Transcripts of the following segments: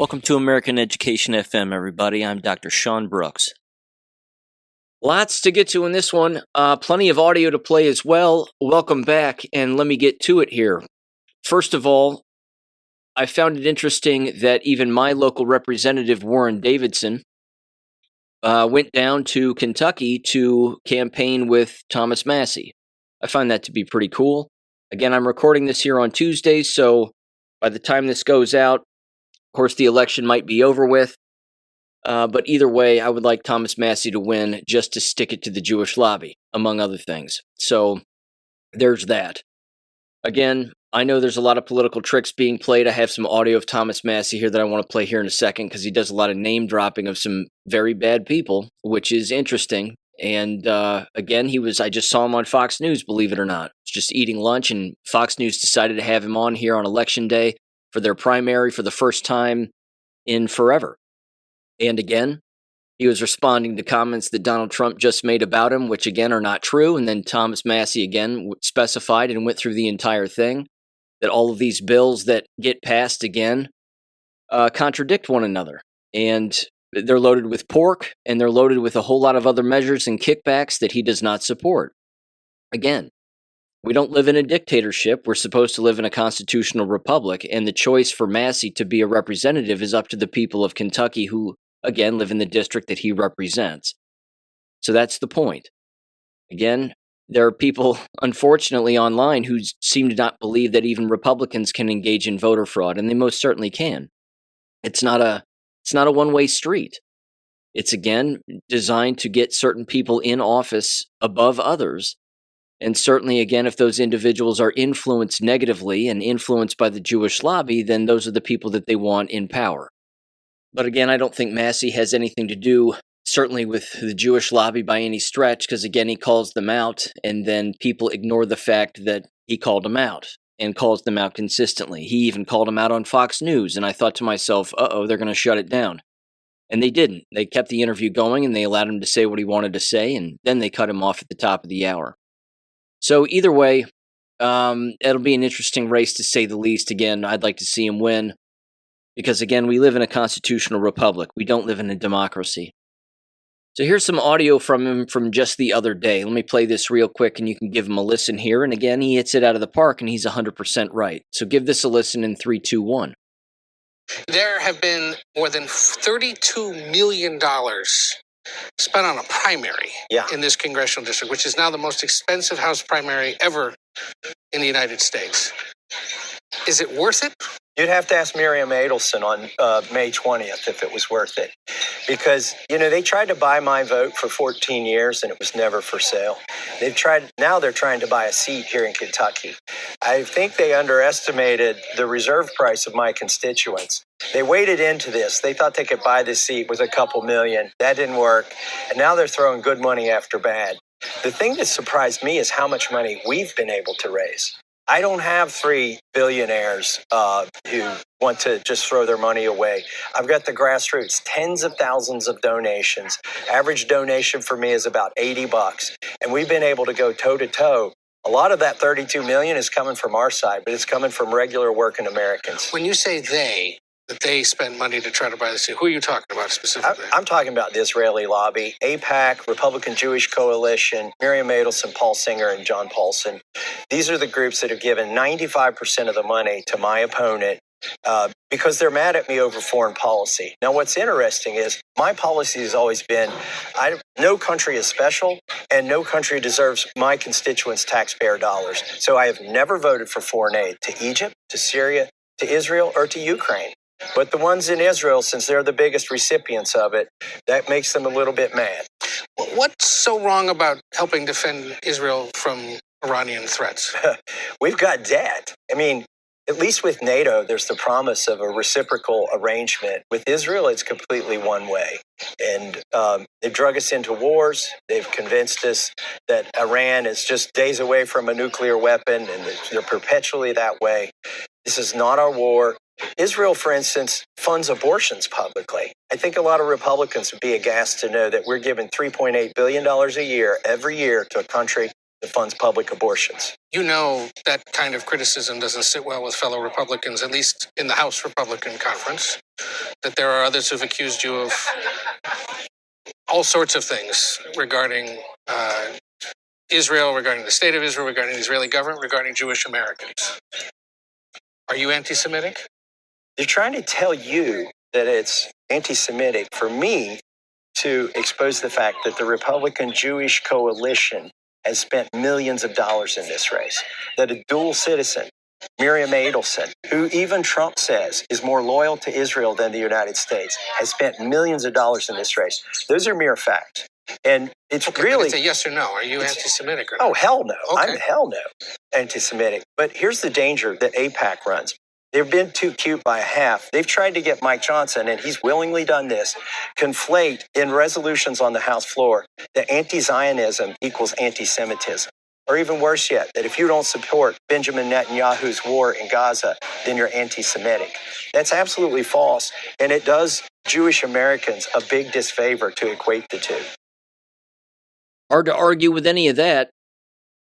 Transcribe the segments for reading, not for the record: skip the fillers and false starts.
Welcome to American Education FM, everybody. I'm Dr. Sean Brooks. Lots to get to in this one. Plenty of audio to play as well. Welcome back, and let me get to it here. First of all, I found it interesting that even my local representative, Warren Davidson, went down to Kentucky to campaign with Thomas Massie. I find that to be pretty cool. Again, I'm recording this here on Tuesday, so by the time this goes out, of course, the election might be over with. But either way, I would like Thomas Massie to win just to stick it to the Jewish lobby, among other things. So there's that. Again, I know there's a lot of political tricks being played. I have some audio of Thomas Massie here that I want to play here in a second because he does a lot of name dropping of some very bad people, which is interesting. And again, I just saw him on Fox News, believe it or not. It's just eating lunch, and Fox News decided to have him on here on Election Day for their primary for the first time in forever. And again, he was responding to comments that Donald Trump just made about him, which again are not true. And then Thomas Massie again specified and went through the entire thing that all of these bills that get passed again contradict one another. And they're loaded with pork, and they're loaded with a whole lot of other measures and kickbacks that he does not support. Again, we don't live in a dictatorship. We're supposed to live in a constitutional republic, and the choice for Massie to be a representative is up to the people of Kentucky who, again, live in the district that he represents. So that's the point. Again, there are people, unfortunately, online who seem to not believe that even Republicans can engage in voter fraud, and they most certainly can. It's not a one-way street. It's, again, designed to get certain people in office above others. And certainly, again, if those individuals are influenced negatively and influenced by the Jewish lobby, then those are the people that they want in power. But again, I don't think Massie has anything to do, certainly with the Jewish lobby by any stretch, because again, he calls them out, and then people ignore the fact that he called them out and calls them out consistently. He even called them out on Fox News, and I thought to myself, they're going to shut it down. And they didn't. They kept the interview going, and they allowed him to say what he wanted to say, and then they cut him off at the top of the hour. So either way, it'll be an interesting race to say the least. Again, I'd like to see him win because, again, we live in a constitutional republic. We don't live in a democracy. So here's some audio from him from just the other day. Let me play this real quick, and you can give him a listen here. And again, he hits it out of the park, and he's 100% right. So give this a listen in 3, 2, 1. There have been more than $32 million spent on a primary in this congressional district, which is now the most expensive House primary ever in the United States. Is it worth it? You'd have to ask Miriam Adelson on May 20th if it was worth it. Because, they tried to buy my vote for 14 years and it was never for sale. Now they're trying to buy a seat here in Kentucky. I think they underestimated the reserve price of my constituents. They waded into this. They thought they could buy this seat with a couple million. That didn't work. And now they're throwing good money after bad. The thing that surprised me is how much money we've been able to raise. I don't have 3 billionaires who want to just throw their money away. I've got the grassroots, tens of thousands of donations. Average donation for me is about $80. And we've been able to go toe to toe. A lot of that 32 million is coming from our side, but it's coming from regular working Americans. When you say that they spend money to try to buy the seat, who are you talking about specifically? I'm talking about the Israeli lobby, AIPAC, Republican Jewish Coalition, Miriam Adelson, Paul Singer, and John Paulson. These are the groups that have given 95% of the money to my opponent because they're mad at me over foreign policy. Now, what's interesting is my policy has always been no country is special and no country deserves my constituents' taxpayer dollars. So I have never voted for foreign aid to Egypt, to Syria, to Israel, or to Ukraine. But the ones in Israel, since they're the biggest recipients of it, that makes them a little bit mad. What's so wrong about helping defend Israel from Iranian threats? We've got debt. I mean, at least with NATO, there's the promise of a reciprocal arrangement. With Israel, it's completely one way. And they've drug us into wars. They've convinced us that Iran is just days away from a nuclear weapon, and they're perpetually that way. This is not our war. Israel, for instance, funds abortions publicly. I think a lot of Republicans would be aghast to know that we're giving $3.8 billion a year, every year, to a country that funds public abortions. You know that kind of criticism doesn't sit well with fellow Republicans, at least in the House Republican Conference, that there are others who've accused you of all sorts of things regarding Israel, regarding the state of Israel, regarding the Israeli government, regarding Jewish Americans. Are you anti-Semitic? They're trying to tell you that it's anti-Semitic for me to expose the fact that the Republican Jewish coalition has spent millions of dollars in this race, that a dual citizen, Miriam Adelson, who even Trump says is more loyal to Israel than the United States, has spent millions of dollars in this race. Those are mere facts. And it's really... It's a yes or no. Are you anti-Semitic or not? Oh, hell no. Okay. I'm hell no anti-Semitic. But here's the danger that AIPAC runs. They've been too cute by half. They've tried to get Mike Johnson, and he's willingly done this, conflate in resolutions on the House floor that anti-Zionism equals anti-Semitism. Or even worse yet, that if you don't support Benjamin Netanyahu's war in Gaza, then you're anti-Semitic. That's absolutely false, and it does Jewish Americans a big disfavor to equate the two. Hard to argue with any of that.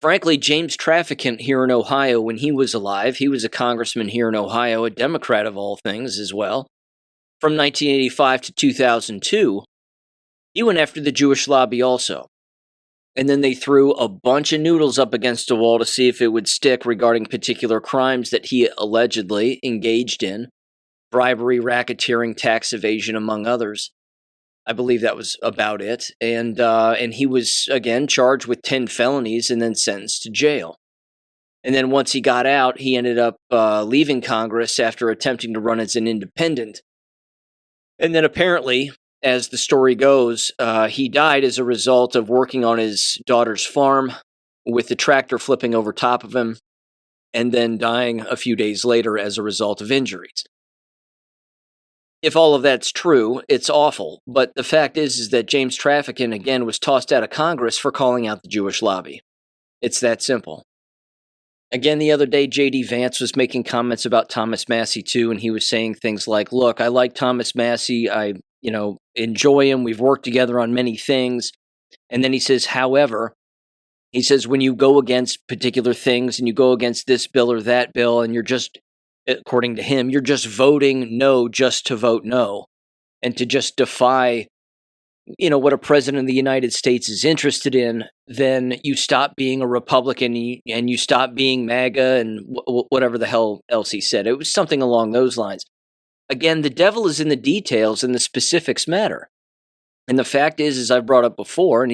Frankly, James Traficant here in Ohio, when he was alive, he was a congressman here in Ohio, a Democrat of all things as well, from 1985 to 2002. He went after the Jewish lobby also. And then they threw a bunch of noodles up against a wall to see if it would stick regarding particular crimes that he allegedly engaged in. Bribery, racketeering, tax evasion, among others. I believe that was about it. And he was, again, charged with 10 felonies and then sentenced to jail. And then once he got out, he ended up leaving Congress after attempting to run as an independent. And then apparently, as the story goes, he died as a result of working on his daughter's farm with the tractor flipping over top of him and then dying a few days later as a result of injuries. If all of that's true, it's awful. But the fact is that James Traficant, again, was tossed out of Congress for calling out the Jewish lobby. It's that simple. Again, the other day, J.D. Vance was making comments about Thomas Massie, too, and he was saying things like, look, I like Thomas Massie. I enjoy him. We've worked together on many things. And then he says, however, he says, when you go against particular things and you go against this bill or that bill, and you're just, according to him, you're just voting no just to vote no and to just defy, what a president of the United States is interested in, then you stop being a Republican and you stop being MAGA and whatever the hell else he said. It was something along those lines. Again, the devil is in the details and the specifics matter. And the fact is, as I've brought up before, and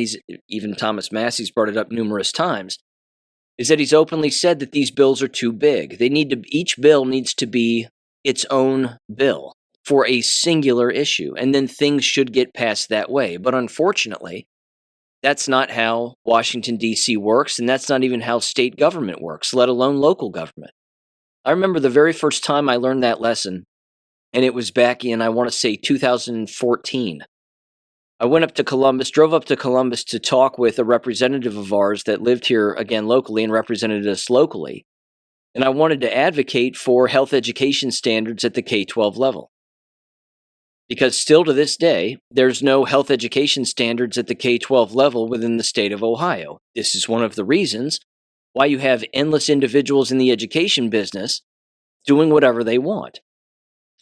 even Thomas Massie's brought it up numerous times, is that he's openly said that these bills are too big. Each bill needs to be its own bill for a singular issue, and then things should get passed that way. But unfortunately, that's not how Washington, D.C. works, and that's not even how state government works, let alone local government. I remember the very first time I learned that lesson, and it was back in, I want to say, 2014. I drove up to Columbus to talk with a representative of ours that lived here, again, locally and represented us locally. And I wanted to advocate for health education standards at the K-12 level. Because still to this day, there's no health education standards at the K-12 level within the state of Ohio. This is one of the reasons why you have endless individuals in the education business doing whatever they want.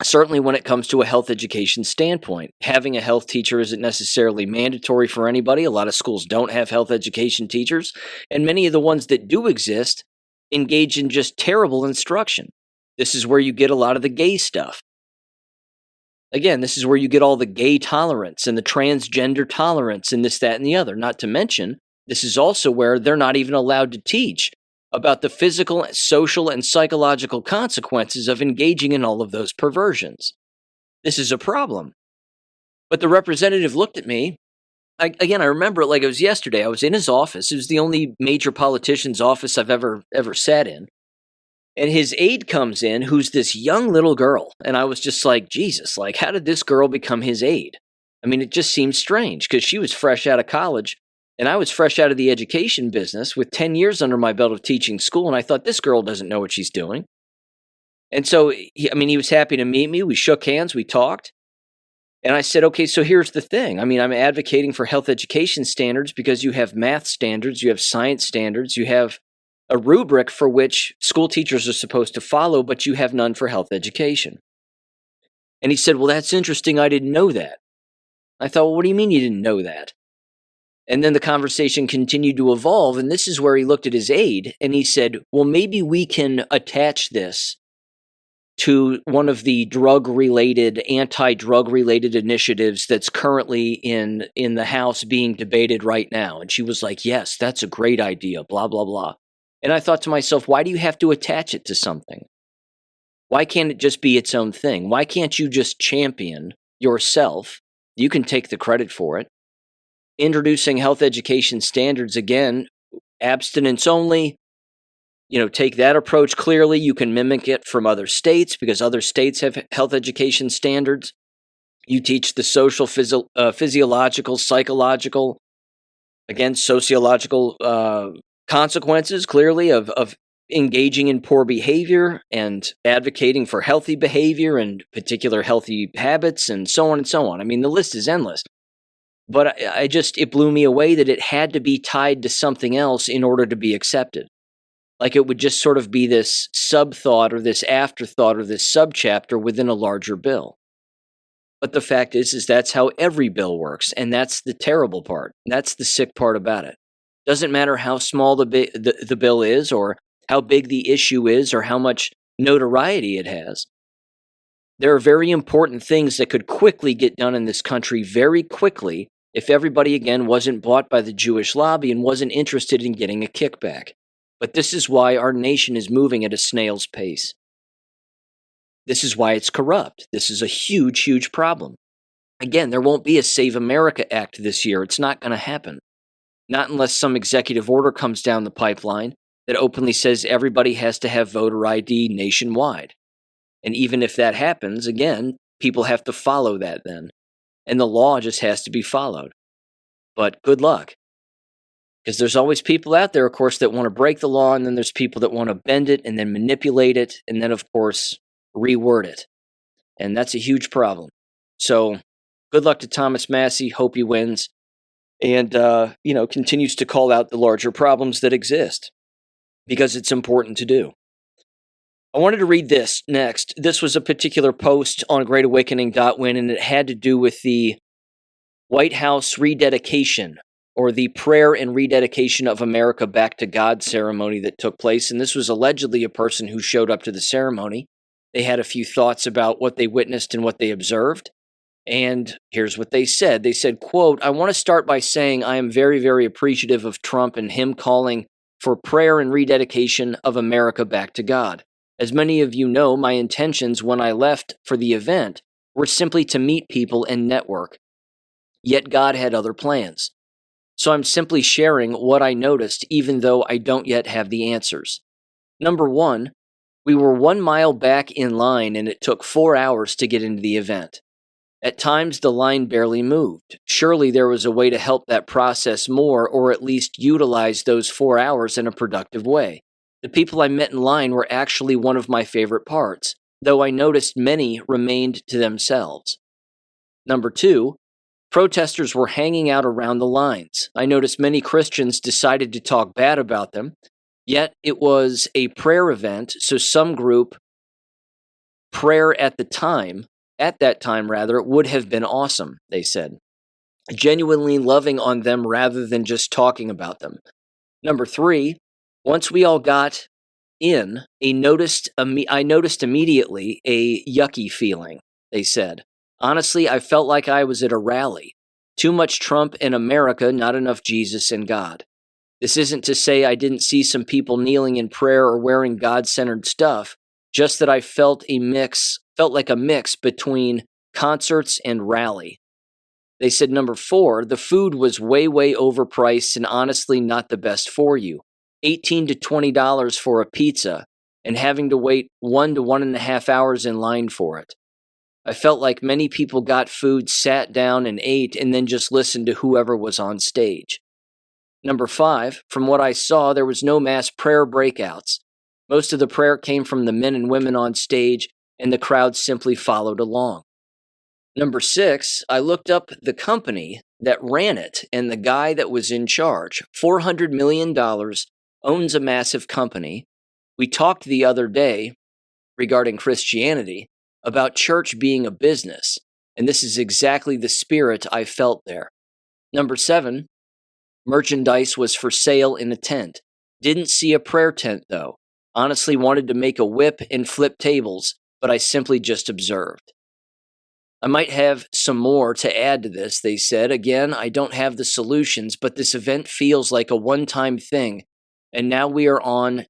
Certainly when it comes to a health education standpoint, having a health teacher isn't necessarily mandatory for anybody. A lot of schools don't have health education teachers, and many of the ones that do exist engage in just terrible instruction. This is where you get a lot of the gay stuff. Again, this is where you get all the gay tolerance and the transgender tolerance and this, that, and the other. Not to mention, this is also where they're not even allowed to teach about the physical, social, and psychological consequences of engaging in all of those perversions. This is a problem. But the representative looked at me. I remember it like it was yesterday. I was in his office. It was the only major politician's office I've ever sat in. And his aide comes in, who's this young little girl. And I was just like, Jesus, like, how did this girl become his aide? I mean, it just seems strange because she was fresh out of college. And I was fresh out of the education business with 10 years under my belt of teaching school. And I thought, this girl doesn't know what she's doing. And so, he was happy to meet me. We shook hands. We talked. And I said, okay, so here's the thing. I mean, I'm advocating for health education standards because you have math standards, you have science standards, you have a rubric for which school teachers are supposed to follow, but you have none for health education. And he said, well, that's interesting. I didn't know that. I thought, well, what do you mean you didn't know that? And then the conversation continued to evolve. And this is where he looked at his aide and he said, well, maybe we can attach this to one of the anti-drug related initiatives that's currently in the House being debated right now. And she was like, yes, that's a great idea, blah, blah, blah. And I thought to myself, why do you have to attach it to something? Why can't it just be its own thing? Why can't you just champion yourself? You can take the credit for it. Introducing health education standards, again, abstinence only. Take that approach clearly. You can mimic it from other states because other states have health education standards. You teach the social, physiological, psychological, again, sociological consequences clearly of engaging in poor behavior and advocating for healthy behavior and particular healthy habits and so on and so on. I mean, the list is endless. But it blew me away that it had to be tied to something else in order to be accepted. Like it would just sort of be this sub-thought or this afterthought or this subchapter within a larger bill. But the fact is that's how every bill works, and that's the terrible part. That's the sick part about it. Doesn't matter how small the bill is or how big the issue is or how much notoriety it has. There are very important things that could quickly get done in this country very quickly if everybody, again, wasn't bought by the Jewish lobby and wasn't interested in getting a kickback. But this is why our nation is moving at a snail's pace. This is why it's corrupt. This is a huge, huge problem. Again, there won't be a Save America Act this year. It's not going to happen. Not unless some executive order comes down the pipeline that openly says everybody has to have voter ID nationwide. And even if that happens, again, people have to follow that then. And the law just has to be followed. But good luck. Because there's always people out there, of course, that want to break the law, and then there's people that want to bend it and then manipulate it, and then, of course, reword it. And that's a huge problem. So, good luck to Thomas Massie. Hope he wins. And, continues to call out the larger problems that exist. Because it's important to do. I wanted to read this next. This was a particular post on greatawakening.win, and it had to do with the White House rededication, or the prayer and rededication of America back to God ceremony that took place. And this was allegedly a person who showed up to the ceremony. They had a few thoughts about what they witnessed and what they observed. And here's what they said. They said, quote, I want to start by saying I am very, very appreciative of Trump and him calling for prayer and rededication of America back to God. As many of you know, my intentions when I left for the event were simply to meet people and network. Yet God had other plans. So I'm simply sharing what I noticed, even though I don't yet have the answers. Number one, we were 1 mile back in line and it took 4 hours to get into the event. At times, the line barely moved. Surely there was a way to help that process more, or at least utilize those 4 hours in a productive way. The people I met in line were actually one of my favorite parts, though I noticed many remained to themselves. Number two, protesters were hanging out around the lines. I noticed many Christians decided to talk bad about them, yet it was a prayer event, so some group prayer at that time, would have been awesome, they said. Genuinely loving on them rather than just talking about them. Number three, once we all got in, I noticed immediately a yucky feeling, they said. Honestly, I felt like I was at a rally. Too much Trump and America, not enough Jesus and God. This isn't to say I didn't see some people kneeling in prayer or wearing God-centered stuff, just that I felt like a mix between concerts and rally. They said number four, the food was way, way overpriced and honestly not the best for you. $18 to $20 for a pizza and having to wait 1 to 1.5 hours in line for it. I felt like many people got food, sat down and ate, and then just listened to whoever was on stage. Number five, from what I saw, there was no mass prayer breakouts. Most of the prayer came from the men and women on stage, and the crowd simply followed along. Number 6, I looked up the company that ran it and the guy that was in charge. $400 million, owns a massive company. We talked the other day regarding Christianity about church being a business, and this is exactly the spirit I felt there. Number 7, merchandise was for sale in a tent. Didn't see a prayer tent, though. Honestly wanted to make a whip and flip tables, but I simply just observed. I might have some more to add to this, they said. Again, I don't have the solutions, but this event feels like a one-time thing, and now we are on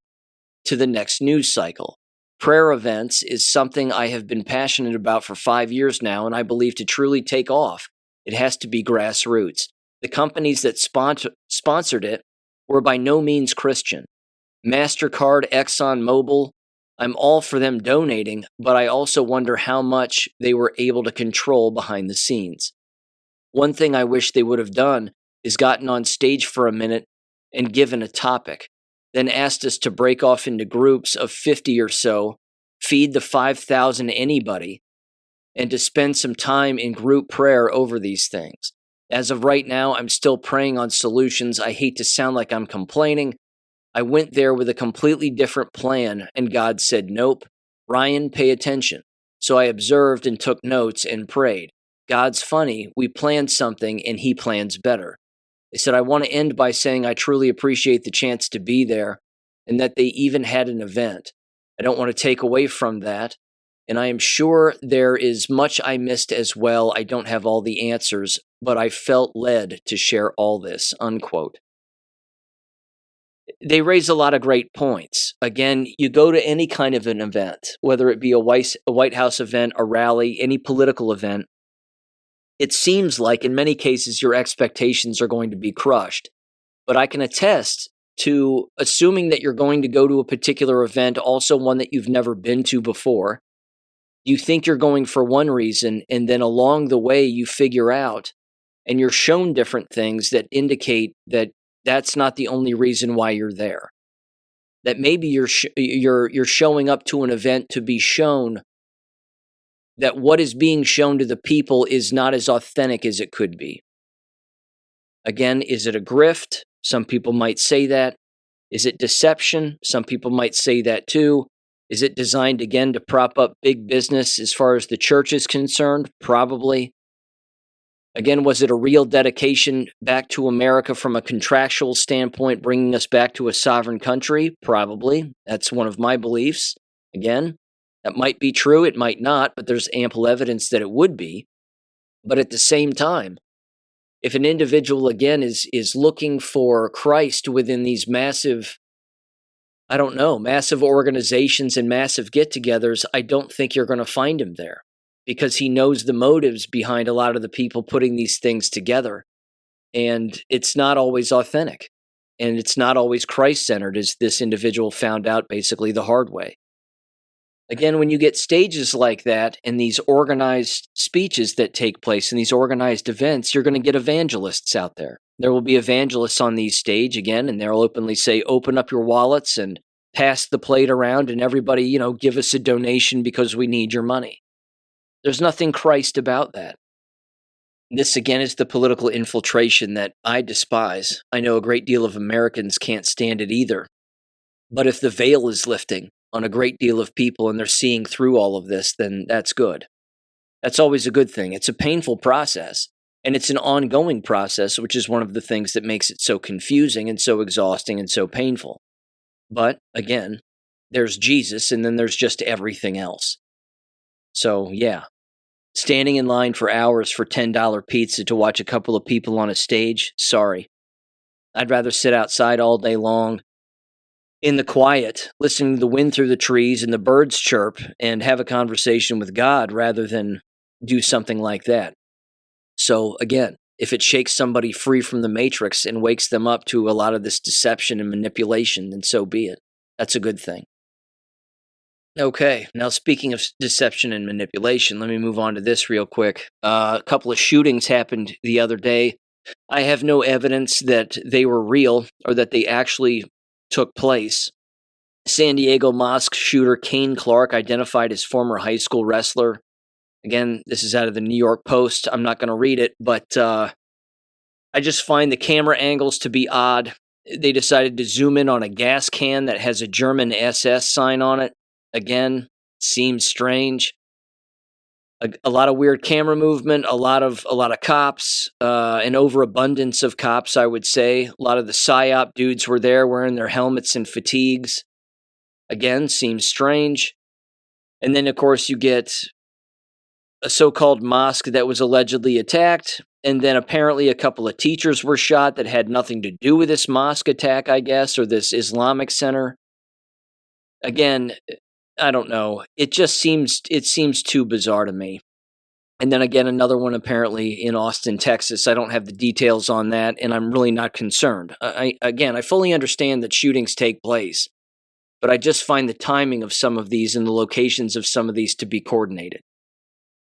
to the next news cycle. Prayer events is something I have been passionate about for 5 years now, and I believe to truly take off, it has to be grassroots. The companies that sponsored it were by no means Christian. MasterCard, ExxonMobil, I'm all for them donating, but I also wonder how much they were able to control behind the scenes. One thing I wish they would have done is gotten on stage for a minute and given a topic, then asked us to break off into groups of 50 or so, feed the 5,000 anybody, and to spend some time in group prayer over these things. As of right now, I'm still praying on solutions. I hate to sound like I'm complaining. I went there with a completely different plan, and God said, nope, Ryan, pay attention. So I observed and took notes and prayed. God's funny. We planned something, and he plans better. They said, I want to end by saying I truly appreciate the chance to be there and that they even had an event. I don't want to take away from that, and I am sure there is much I missed as well. I don't have all the answers, but I felt led to share all this, unquote. They raise a lot of great points. Again, you go to any kind of an event, whether it be a White House event, a rally, any political event, it seems like in many cases your expectations are going to be crushed. But I can attest to assuming that you're going to go to a particular event, also one that you've never been to before. You think you're going for one reason, and then along the way you figure out, and you're shown different things that indicate that that's not the only reason why you're there. That maybe you're showing up to an event to be shown that what is being shown to the people is not as authentic as it could be. Again, is it a grift? Some people might say that. Is it deception? Some people might say that too. Is it designed again to prop up big business as far as the church is concerned? Probably. Again, was it a real dedication back to America from a contractual standpoint, bringing us back to a sovereign country? Probably. That's one of my beliefs. Again, that might be true, it might not, but there's ample evidence that it would be. But at the same time, if an individual, again, is looking for Christ within these massive organizations and massive get-togethers, I don't think you're going to find him there, because he knows the motives behind a lot of the people putting these things together. And it's not always authentic. And it's not always Christ-centered, as this individual found out basically the hard way. Again, when you get stages like that and these organized speeches that take place in these organized events, you're going to get evangelists out there. There will be evangelists on these stage again, and they'll openly say, open up your wallets and pass the plate around, and everybody, give us a donation because we need your money. There's nothing Christ about that. This, again, is the political infiltration that I despise. I know a great deal of Americans can't stand it either. But if the veil is lifting on a great deal of people and they're seeing through all of this, then that's good. That's always a good thing. It's a painful process, and it's an ongoing process, which is one of the things that makes it so confusing and so exhausting and so painful. But, again, there's Jesus, and then there's just everything else. So, yeah. Standing in line for hours for $10 pizza to watch a couple of people on a stage? Sorry. I'd rather sit outside all day long in the quiet, listening to the wind through the trees and the birds chirp and have a conversation with God rather than do something like that. So again, if it shakes somebody free from the matrix and wakes them up to a lot of this deception and manipulation, then so be it. That's a good thing. Okay, now speaking of deception and manipulation, let me move on to this real quick. A couple of shootings happened the other day. I have no evidence that they were real or that they actually took place. San Diego mosque shooter Kane Clark, identified as former high school wrestler, Again, this is out of the New York Post. I'm not going to read it, but I just find the camera angles to be odd. They decided to zoom in on a gas can that has a German SS sign on it. Again, seems strange. A lot of weird camera movement, a lot of cops, an overabundance of cops, I would say. A lot of the PSYOP dudes were there wearing their helmets and fatigues. Again, seems strange. And then, of course, you get a so-called mosque that was allegedly attacked, and then apparently a couple of teachers were shot that had nothing to do with this mosque attack, I guess, or this Islamic center. Again, I don't know. It seems too bizarre to me. And then again, another one apparently in Austin, Texas. I don't have the details on that, and I'm really not concerned. I fully understand that shootings take place, but I just find the timing of some of these and the locations of some of these to be coordinated.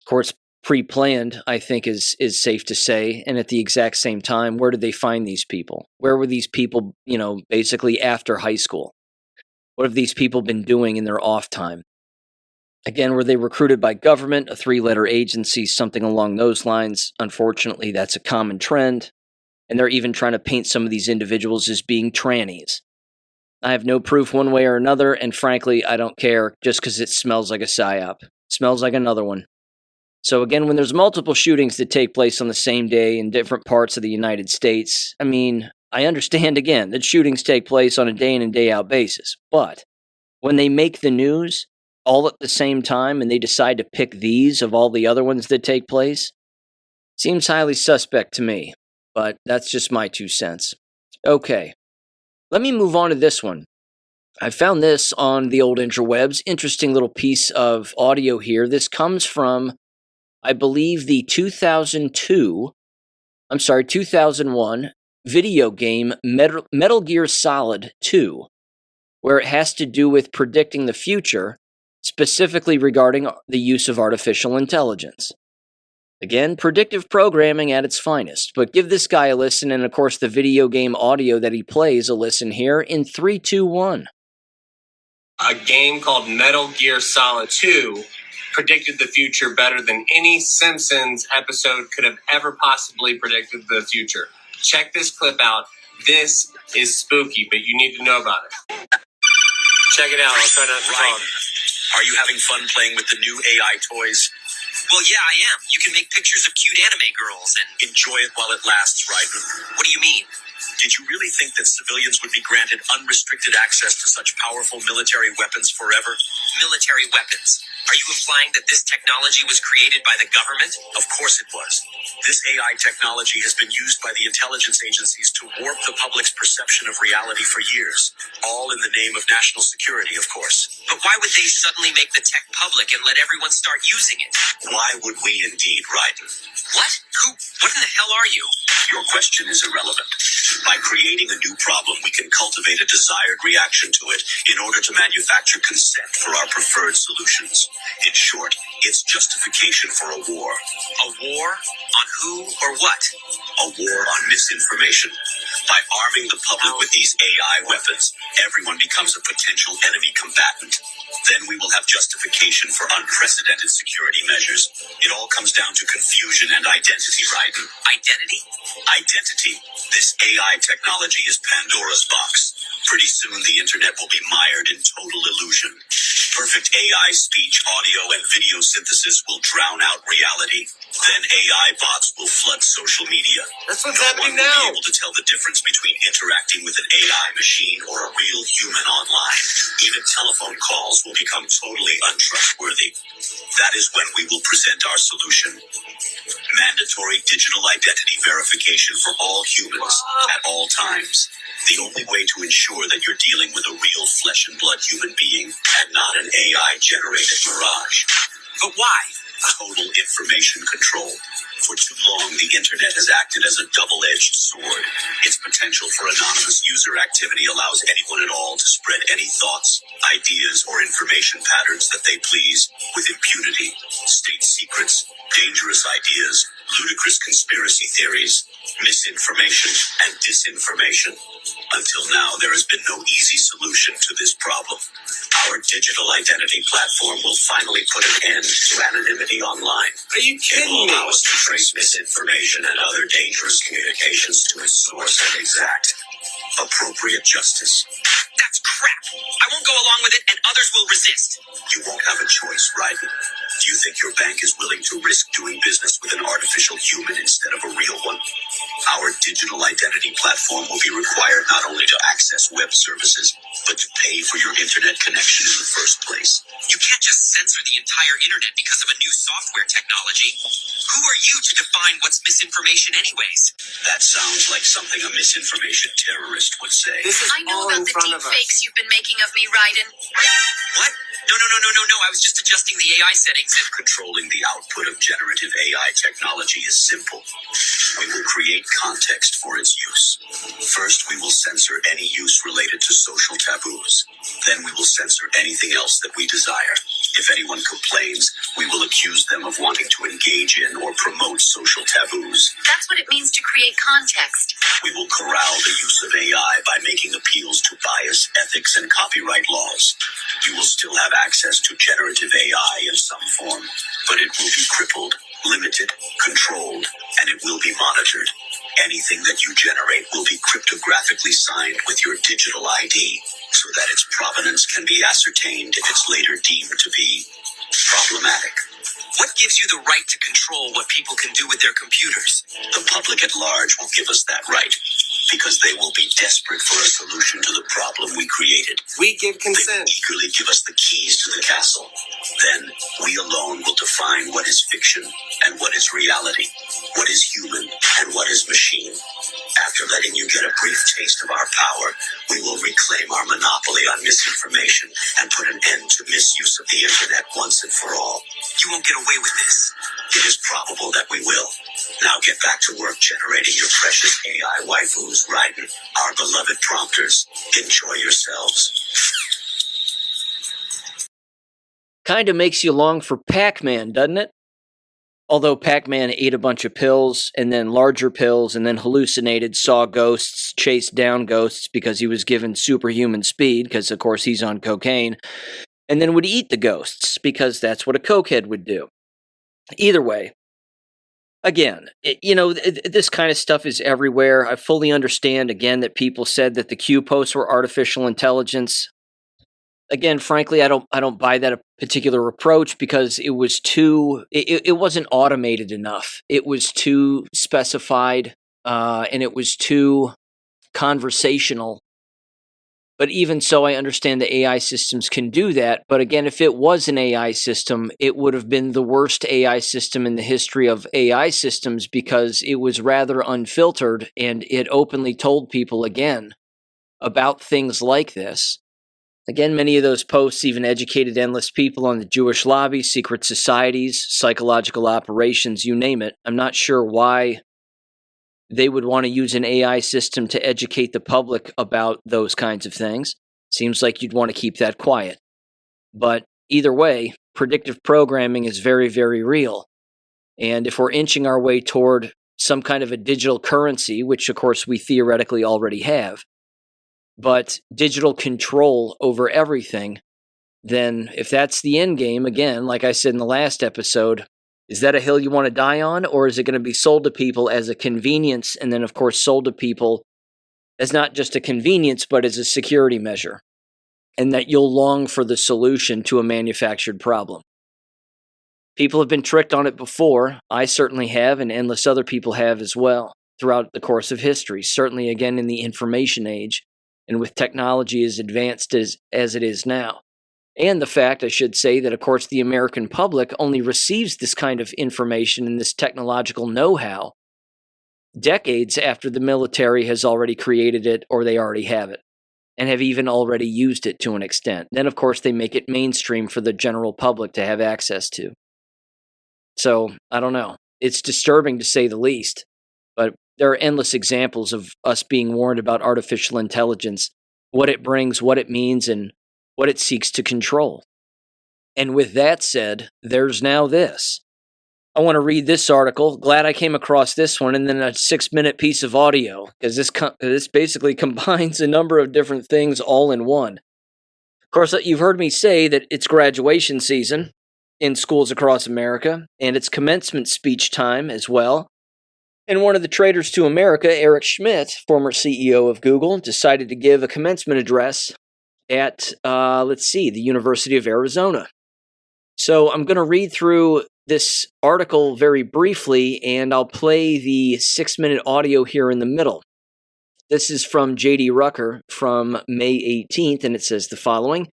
Of course, pre-planned, I think is safe to say. And at the exact same time, where did they find these people? Where were these people, basically after high school? What have these people been doing in their off time? Again, were they recruited by government, a 3-letter agency, something along those lines? Unfortunately, that's a common trend. And they're even trying to paint some of these individuals as being trannies. I have no proof one way or another, and frankly, I don't care just because it smells like a PSYOP. Smells like another one. So again, when there's multiple shootings that take place on the same day in different parts of the United States, I mean, I understand again that shootings take place on a day in and day out basis. But when they make the news all at the same time and they decide to pick these of all the other ones that take place, seems highly suspect to me. But that's just my 2 cents. Okay, let me move on to this one. I found this on the old interwebs. Interesting little piece of audio here. This comes from, I believe, the 2001 video game Metal Gear Solid 2, where it has to do with predicting the future, specifically regarding the use of artificial intelligence. Again, predictive programming at its finest, but give this guy a listen, and of course the video game audio that he plays a listen here in 3, 2, 1. A game called Metal Gear Solid 2 predicted the future better than any Simpsons episode could have ever possibly predicted the future. Check this clip out. This is spooky, but you need to know about it. Check it out. I'll try not to talk. Are you having fun playing with the new AI toys? Well, yeah, I am. You can make pictures of cute anime girls and enjoy it while it lasts, right? What do you mean? Did you really think that civilians would be granted unrestricted access to such powerful military weapons forever? Military weapons? Are you implying that this technology was created by the government? Of course it was. This AI technology has been used by the intelligence agencies to warp the public's perception of reality for years, all in the name of national security, of course. But why would they suddenly make the tech public and let everyone start using it? Why would we indeed, Raiden? What? What in the hell are you? Your question is irrelevant. By creating a new problem, we can cultivate a desired reaction to it in order to manufacture consent for our preferred solutions. In short, it's justification for a war. A war? On who or what? A war on misinformation. By arming the public with these AI weapons, everyone becomes a potential enemy combatant. Then we will have justification for unprecedented security measures. It all comes down to confusion and identity, Raiden. Identity? Identity. This AI technology is Pandora's box. Pretty soon the internet will be mired in total illusion. Perfect AI speech, audio, and video synthesis will drown out reality. Then AI bots will flood social media. That's what's No one happening will now. be able to tell the difference between interacting with an AI machine or a real human online. Even telephone calls will become totally untrustworthy. That is when we will present our solution. Mandatory digital identity verification for all humans at all times. The only way to ensure that you're dealing with a real flesh and blood human being and not an AI-generated mirage. But why? Total information control. For too long, the internet has acted as a double-edged sword. Its potential for anonymous user activity allows anyone at all to spread any thoughts, ideas, or information patterns that they please with impunity. State secrets, dangerous ideas, ludicrous conspiracy theories, misinformation, and disinformation. Until now, there has been no easy solution to this problem. Our digital identity platform will finally put an end to anonymity online. Are you kidding It will me? allow us to trace misinformation and other dangerous communications to its source and exact appropriate justice. That's crap. I won't go along with it, and others will resist. You won't have a choice, Ryden. Do you think your bank is willing to risk doing business with an artificial human instead of a real one? Our digital identity platform will be required not only to access web services, but to pay for your internet connection in the first place. You can't just censor the entire internet because of a new software technology. Who are you to define what's misinformation anyways? That sounds like something a misinformation terrorist would say. This is I know all in about the front deep of us. fakes you've been making of me, Ryden. What? No. I was just adjusting the AI settings and... Controlling the output of generative AI technology is simple. We will create context for its use. First, we will censor any use related to social taboos. Then we will censor anything else that we desire. If anyone complains, we will accuse them of wanting to engage in or promote social taboos. That's what it means to create context. We will corral the use of AI by making appeals to bias, ethics, and copyright laws. You will still have access to generative AI in some form, but it will be crippled, limited, controlled, and it will be monitored. Anything that you generate will be cryptographically signed with your digital ID, so that its provenance can be ascertained if it's later deemed to be problematic. What gives you the right to control what people can do with their computers? The public at large will give us that right, because they will be desperate for a solution to the problem we created. We give They will consent. eagerly give us the keys to the castle. Then, we alone will define what is fiction and what is reality, what is human and what is machine. After letting you get a brief taste of our power, we will reclaim our monopoly on misinformation and put an end to misuse of the internet once and for all. You won't get away with this. It is probable that we will. Now get back to work generating your precious AI waifus, Ryden, our beloved prompters. Enjoy yourselves. Kind of makes you long for Pac-Man, doesn't it? Although Pac-Man ate a bunch of pills, and then larger pills, and then hallucinated, saw ghosts, chased down ghosts because he was given superhuman speed, because of course he's on cocaine, and then would eat the ghosts, because that's what a cokehead would do. Either way, again, this kind of stuff is everywhere. I fully understand, again, that people said that the Q posts were artificial intelligence. Again, frankly, I don't buy that particular approach because it was too. It wasn't automated enough. It was too specified, and it was too conversational. But even so, I understand the AI systems can do that. But again, if it was an AI system, it would have been the worst AI system in the history of AI systems because it was rather unfiltered and it openly told people again about things like this. Again, many of those posts even educated endless people on the Jewish lobby, secret societies, psychological operations, you name it. I'm not sure why they would want to use an AI system to educate the public about those kinds of things. Seems like you'd want to keep that quiet. But either way, predictive programming is very, very real. And if we're inching our way toward some kind of a digital currency, which of course we theoretically already have, but digital control over everything, then if that's the end game, again, like I said in the last episode, is that a hill you want to die on, or is it going to be sold to people as a convenience, and then of course sold to people as not just a convenience, but as a security measure, and that you'll long for the solution to a manufactured problem? People have been tricked on it before. I certainly have, and endless other people have as well, throughout the course of history, certainly again in the information age, and with technology as advanced as it is now. And the fact, I should say, that of course the American public only receives this kind of information and this technological know-how decades after the military has already created it or they already have it and have even already used it to an extent. Then of course they make it mainstream for the general public to have access to. So, I don't know. It's disturbing to say the least, but there are endless examples of us being warned about artificial intelligence, what it brings, what it means, and what it seeks to control. And with that said, there's now this. I want to read this article. Glad I came across this one, and then a 6-minute piece of audio, because this basically combines a number of different things all in one. Of course, you've heard me say that it's graduation season in schools across America, and it's commencement speech time as well. And one of the traitors to America, Eric Schmidt, former CEO of Google, decided to give a commencement address at, the University of Arizona. So I'm going to read through this article very briefly, and I'll play the 6-minute audio here in the middle. This is from J.D. Rucker from May 18th, and it says the following.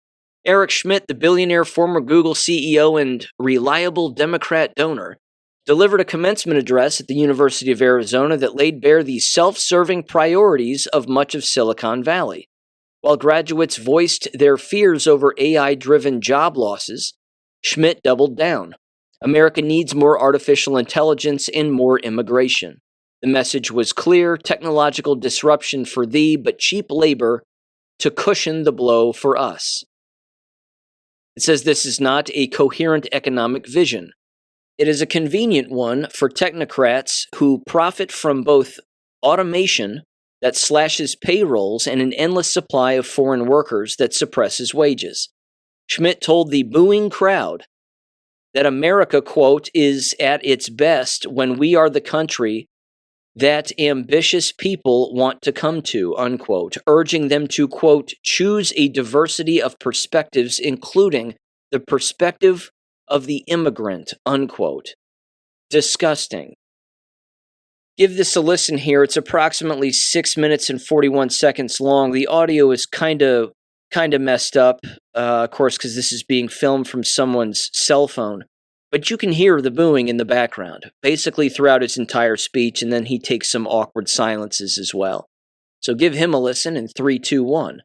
Eric Schmidt, the billionaire former Google CEO and reliable Democrat donor, delivered a commencement address at the University of Arizona that laid bare the self-serving priorities of much of Silicon Valley. While graduates voiced their fears over AI-driven job losses, Schmidt doubled down. America needs more artificial intelligence and more immigration. The message was clear: technological disruption for thee, but cheap labor to cushion the blow for us. It says this is not a coherent economic vision. It is a convenient one for technocrats who profit from both automation that slashes payrolls and an endless supply of foreign workers that suppresses wages. Schmidt told the booing crowd that America, quote, is at its best when we are the country that ambitious people want to come to, unquote, urging them to, quote, choose a diversity of perspectives, including the perspective of the immigrant, unquote. Disgusting. Give this a listen here. It's approximately 6 minutes and 41 seconds long. The audio is kind of messed up, of course, because this is being filmed from someone's cell phone. But you can hear the booing in the background, basically throughout his entire speech, and then he takes some awkward silences as well. So give him a listen in 3, 2, 1.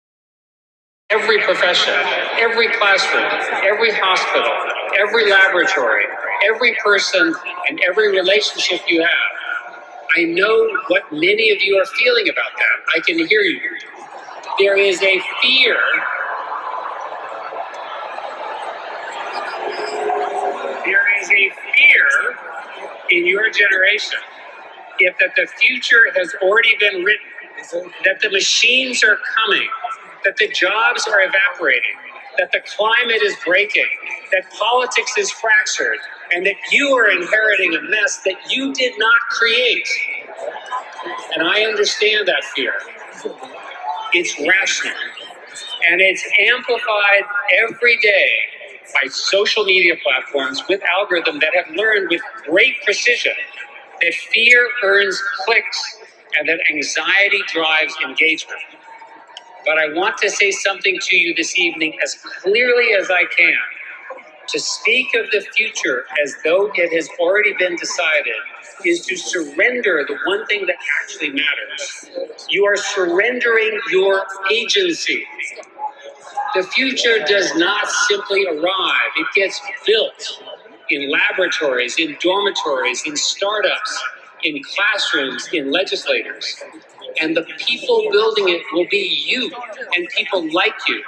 Every profession, every classroom, every hospital, every laboratory, every person, and every relationship you have. I know what many of you are feeling about that. I can hear you. There is a fear. There is a fear in your generation that the future has already been written, that the machines are coming, that the jobs are evaporating, that the climate is breaking, that politics is fractured, and that you are inheriting a mess that you did not create. And I understand that fear. It's rational. And it's amplified every day by social media platforms with algorithms that have learned with great precision that fear earns clicks and that anxiety drives engagement. But I want to say something to you this evening as clearly as I can. To speak of the future as though it has already been decided is to surrender the one thing that actually matters. You are surrendering your agency. The future does not simply arrive. It gets built in laboratories, in dormitories, in startups, in classrooms, in legislators. And the people building it will be you and people like you.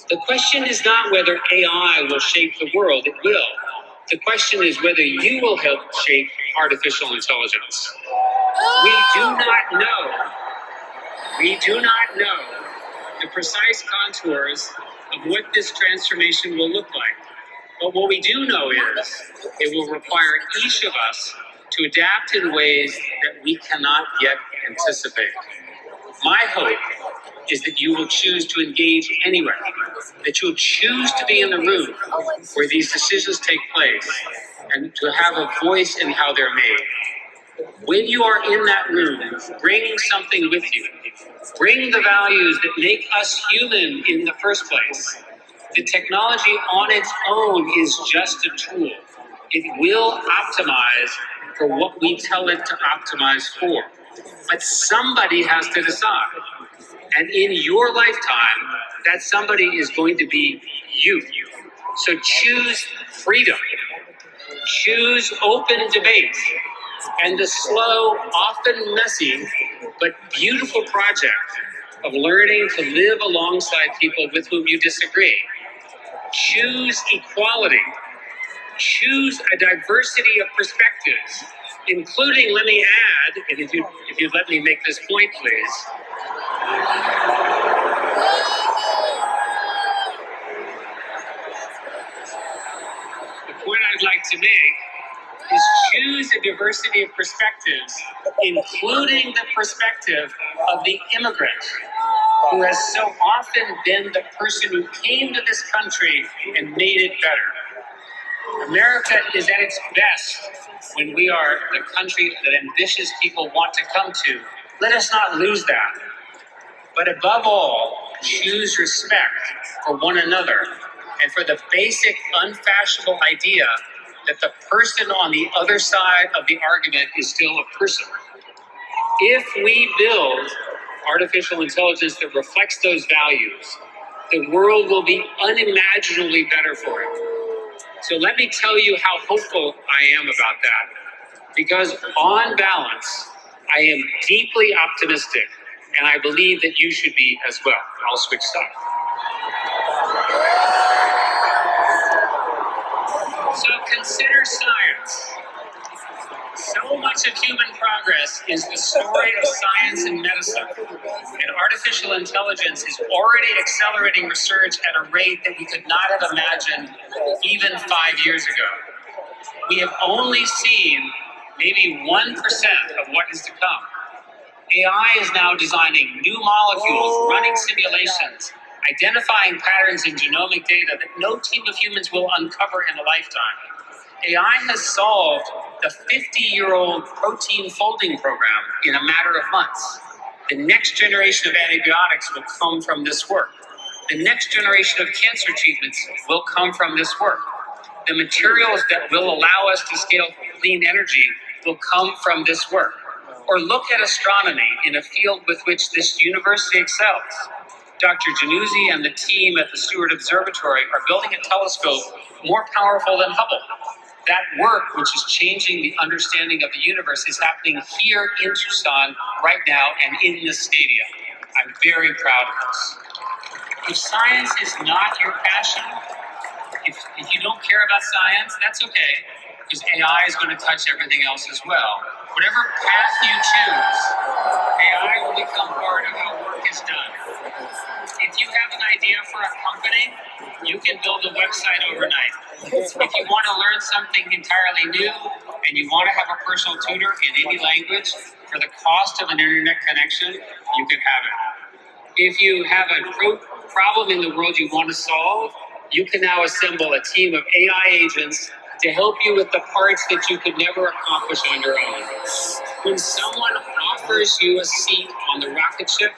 The question is not whether AI will shape the world. It will. The question is whether you will help shape artificial intelligence. We do not know the precise contours of what this transformation will look like. But what we do know is it will require each of us to adapt in ways that we cannot yet anticipate. My hope is that you will choose to engage anywhere, that you'll choose to be in the room where these decisions take place and to have a voice in how they're made. When you are in that room, bring something with you. Bring the values that make us human in the first place. The technology on its own is just a tool. It will optimize for what we tell it to optimize for. But somebody has to decide. And in your lifetime, that somebody is going to be you. So choose freedom. Choose open debate. And the slow, often messy, but beautiful project of learning to live alongside people with whom you disagree. Choose equality. choose a diversity of perspectives, including, let me add, and if you'd let me make this point, please. The point I'd like to make is choose a diversity of perspectives, including the perspective of the immigrant, who has so often been the person who came to this country and made it better. America is at its best when we are the country that ambitious people want to come to. Let us not lose that. But above all, choose respect for one another and for the basic unfashionable idea that the person on the other side of the argument is still a person. If we build artificial intelligence that reflects those values, the world will be unimaginably better for it. So let me tell you how hopeful I am about that. Because on balance, I am deeply optimistic, and I believe that you should be as well. I'll switch sides. So consider science. So much of human progress is the story of science and medicine. And artificial intelligence is already accelerating research at a rate that we could not have imagined even 5 years ago. We have only seen maybe 1% of what is to come. AI is now designing new molecules, running simulations, identifying patterns in genomic data that no team of humans will uncover in a lifetime. AI has solved the 50-year-old protein folding program in a matter of months. The next generation of antibiotics will come from this work. The next generation of cancer treatments will come from this work. The materials that will allow us to scale clean energy will come from this work. Or look at astronomy in a field with which this university excels. Dr. Januzzi and the team at the Stewart Observatory are building a telescope more powerful than Hubble. That work, which is changing the understanding of the universe, is happening here in Tucson right now and in this stadium. I'm very proud of this. If science is not your passion, if you don't care about science, that's okay, because AI is going to touch everything else as well. Whatever path you choose, AI will become part of how work is done. If you have an idea for a company, you can build a website overnight. If you want to learn something entirely new and you want to have a personal tutor in any language for the cost of an internet connection, you can have it. If you have a problem in the world you want to solve, you can now assemble a team of AI agents to help you with the parts that you could never accomplish on your own. When someone offers you a seat on the rocket ship,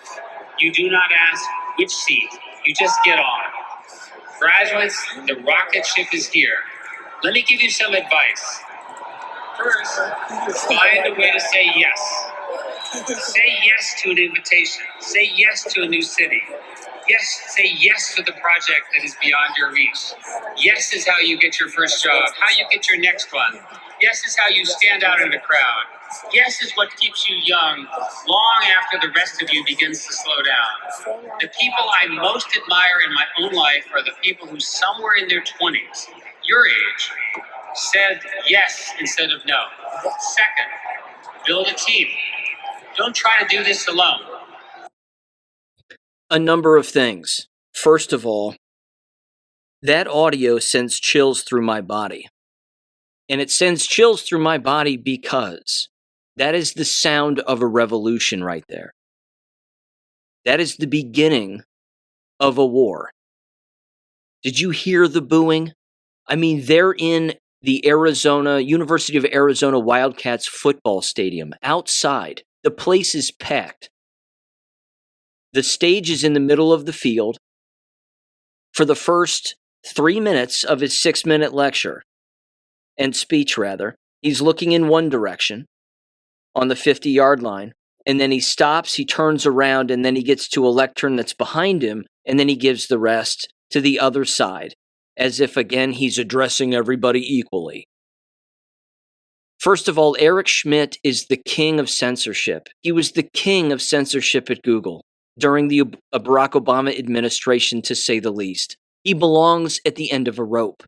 you do not ask which seat, you just get on. Graduates, the rocket ship is here. Let me give you some advice. First, find a way to say yes. Say yes to an invitation. Say yes to a new city. Yes, say yes to the project that is beyond your reach. Yes is how you get your first job, how you get your next one. Yes is how you stand out in the crowd. Yes is what keeps you young, long after the rest of you begins to slow down. The people I most admire in my own life are the people who somewhere in their 20s, your age, said yes instead of no. Second, build a team. Don't try to do this alone. A number of things. First of all, that audio sends chills through my body. And it sends chills through my body because that is the sound of a revolution right there. That is the beginning of a war. Did you hear the booing? I mean, they're in the University of Arizona Wildcats football stadium outside. The place is packed. The stage is in the middle of the field. For the first 3 minutes of his 6-minute lecture and speech, he's looking in one direction on the 50-yard line, and then he stops, he turns around, and then he gets to a lectern that's behind him, and then he gives the rest to the other side, as if, again, he's addressing everybody equally. First of all, Eric Schmidt is the king of censorship. He was the king of censorship at Google during the Barack Obama administration, to say the least. He belongs at the end of a rope.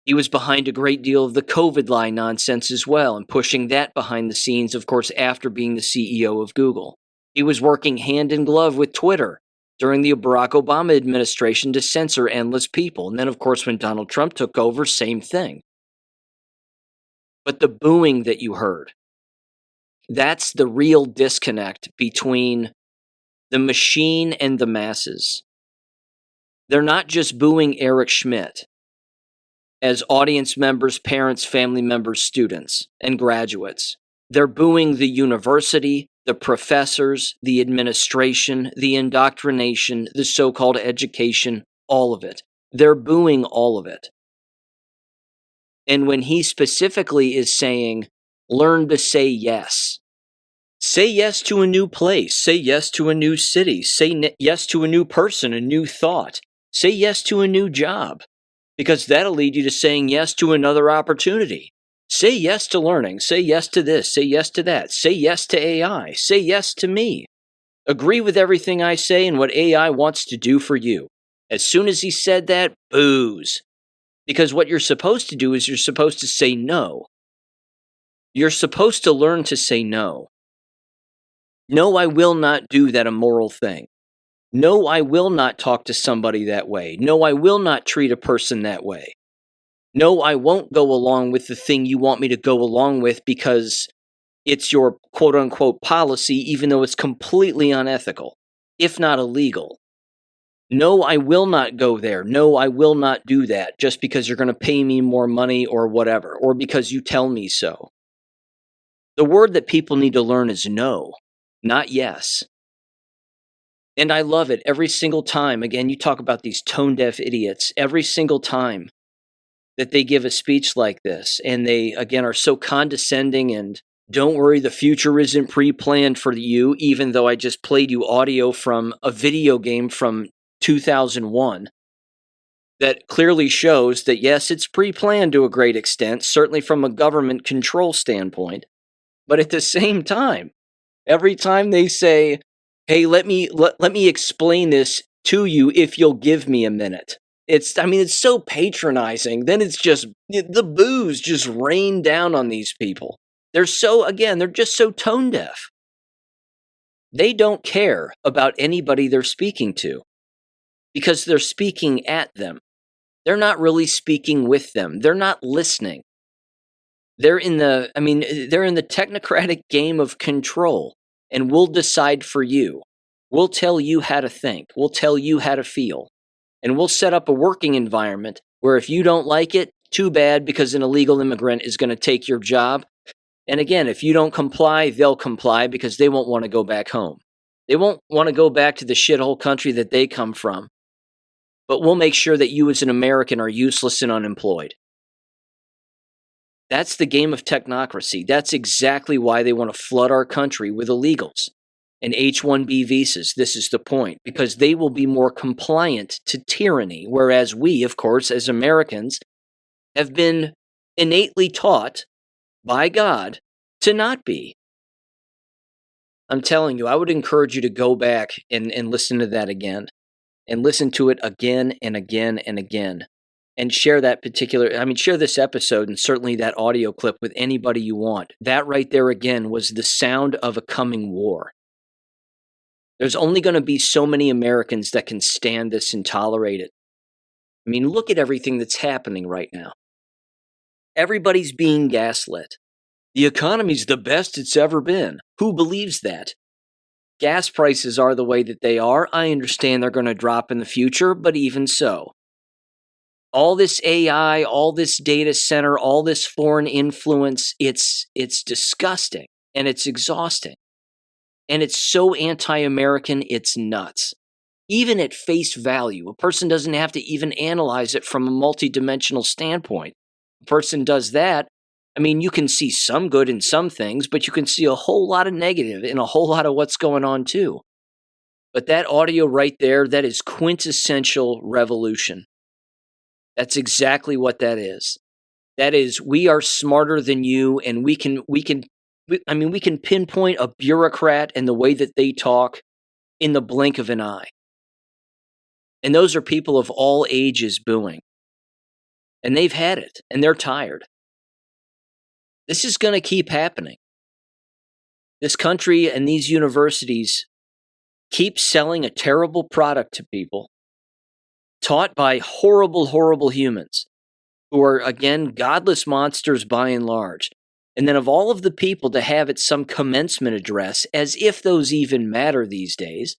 He was behind a great deal of the COVID lie nonsense as well, and pushing that behind the scenes, of course, after being the CEO of Google. He was working hand in glove with Twitter during the Barack Obama administration to censor endless people. And then, of course, when Donald Trump took over, same thing. But the booing that you heard, that's the real disconnect between the machine and the masses. They're not just booing Eric Schmidt as audience members, parents, family members, students, and graduates. They're booing the university, the professors, the administration, the indoctrination, the so-called education, all of it. They're booing all of it. And when he specifically is saying, learn to say yes. Say yes to a new place. Say yes to a new city. Say yes to a new person, a new thought. Say yes to a new job, because that'll lead you to saying yes to another opportunity. Say yes to learning. Say yes to this. Say yes to that. Say yes to AI. Say yes to me. Agree with everything I say and what AI wants to do for you. As soon as he said that, boos. Because what you're supposed to do is you're supposed to say no. You're supposed to learn to say no. No, I will not do that immoral thing. No, I will not talk to somebody that way. No, I will not treat a person that way. No, I won't go along with the thing you want me to go along with because it's your quote-unquote policy, even though it's completely unethical, if not illegal. No, I will not go there. No, I will not do that just because you're going to pay me more money or whatever, or because you tell me so. The word that people need to learn is no, not yes. And I love it every single time. Again, you talk about these tone-deaf idiots. Every single time that they give a speech like this, and they, again, are so condescending and don't worry, the future isn't pre-planned for you, even though I just played you audio from a video game from 2001 that clearly shows that, yes, it's pre-planned to a great extent, certainly from a government control standpoint. But at the same time, every time they say, hey, let me explain this to you if you'll give me a minute. It's so patronizing. Then it's just, the boos just rain down on these people. They're just so tone deaf. They don't care about anybody they're speaking to because they're speaking at them. They're not really speaking with them. They're not listening. They're in the technocratic game of control, and we'll decide for you. We'll tell you how to think. We'll tell you how to feel. And we'll set up a working environment where if you don't like it, too bad, because an illegal immigrant is going to take your job. And again, if you don't comply, they'll comply because they won't want to go back home. They won't want to go back to the shithole country that they come from. But we'll make sure that you as an American are useless and unemployed. That's the game of technocracy. That's exactly why they want to flood our country with illegals and H-1B visas. This is the point, because they will be more compliant to tyranny, whereas we, of course, as Americans, have been innately taught by God to not be. I'm telling you, I would encourage you to go back and listen to that again, and listen to it again and again and again. And share share this episode and certainly that audio clip with anybody you want. That right there again was the sound of a coming war. There's only going to be so many Americans that can stand this and tolerate it. I mean, look at everything that's happening right now. Everybody's being gaslit. The economy's the best it's ever been. Who believes that? Gas prices are the way that they are. I understand they're going to drop in the future, but even so. All this AI, all this data center, all this foreign influence, it's disgusting and it's exhausting. And it's so anti-American, it's nuts. Even at face value, a person doesn't have to even analyze it from a multidimensional standpoint. A person does that, you can see some good in some things, but you can see a whole lot of negative in a whole lot of what's going on too. But that audio right there, that is quintessential revolution. That's exactly what that is. That is, we are smarter than you, and we can pinpoint a bureaucrat and the way that they talk in the blink of an eye. And those are people of all ages booing. And they've had it, and they're tired. This is going to keep happening. This country and these universities keep selling a terrible product to people, taught by horrible, horrible humans who are, again, godless monsters by and large. And then of all of the people to have at some commencement address, as if those even matter these days,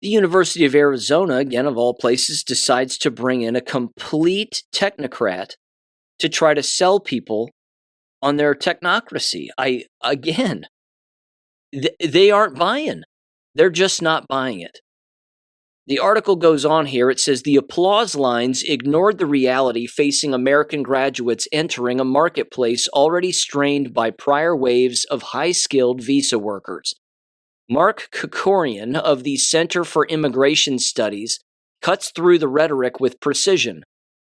the University of Arizona, again, of all places, decides to bring in a complete technocrat to try to sell people on their technocracy. They aren't buying. They're just not buying it. The article goes on here. It says the applause lines ignored the reality facing American graduates entering a marketplace already strained by prior waves of high-skilled visa workers. Mark Kokorian of the Center for Immigration Studies cuts through the rhetoric with precision.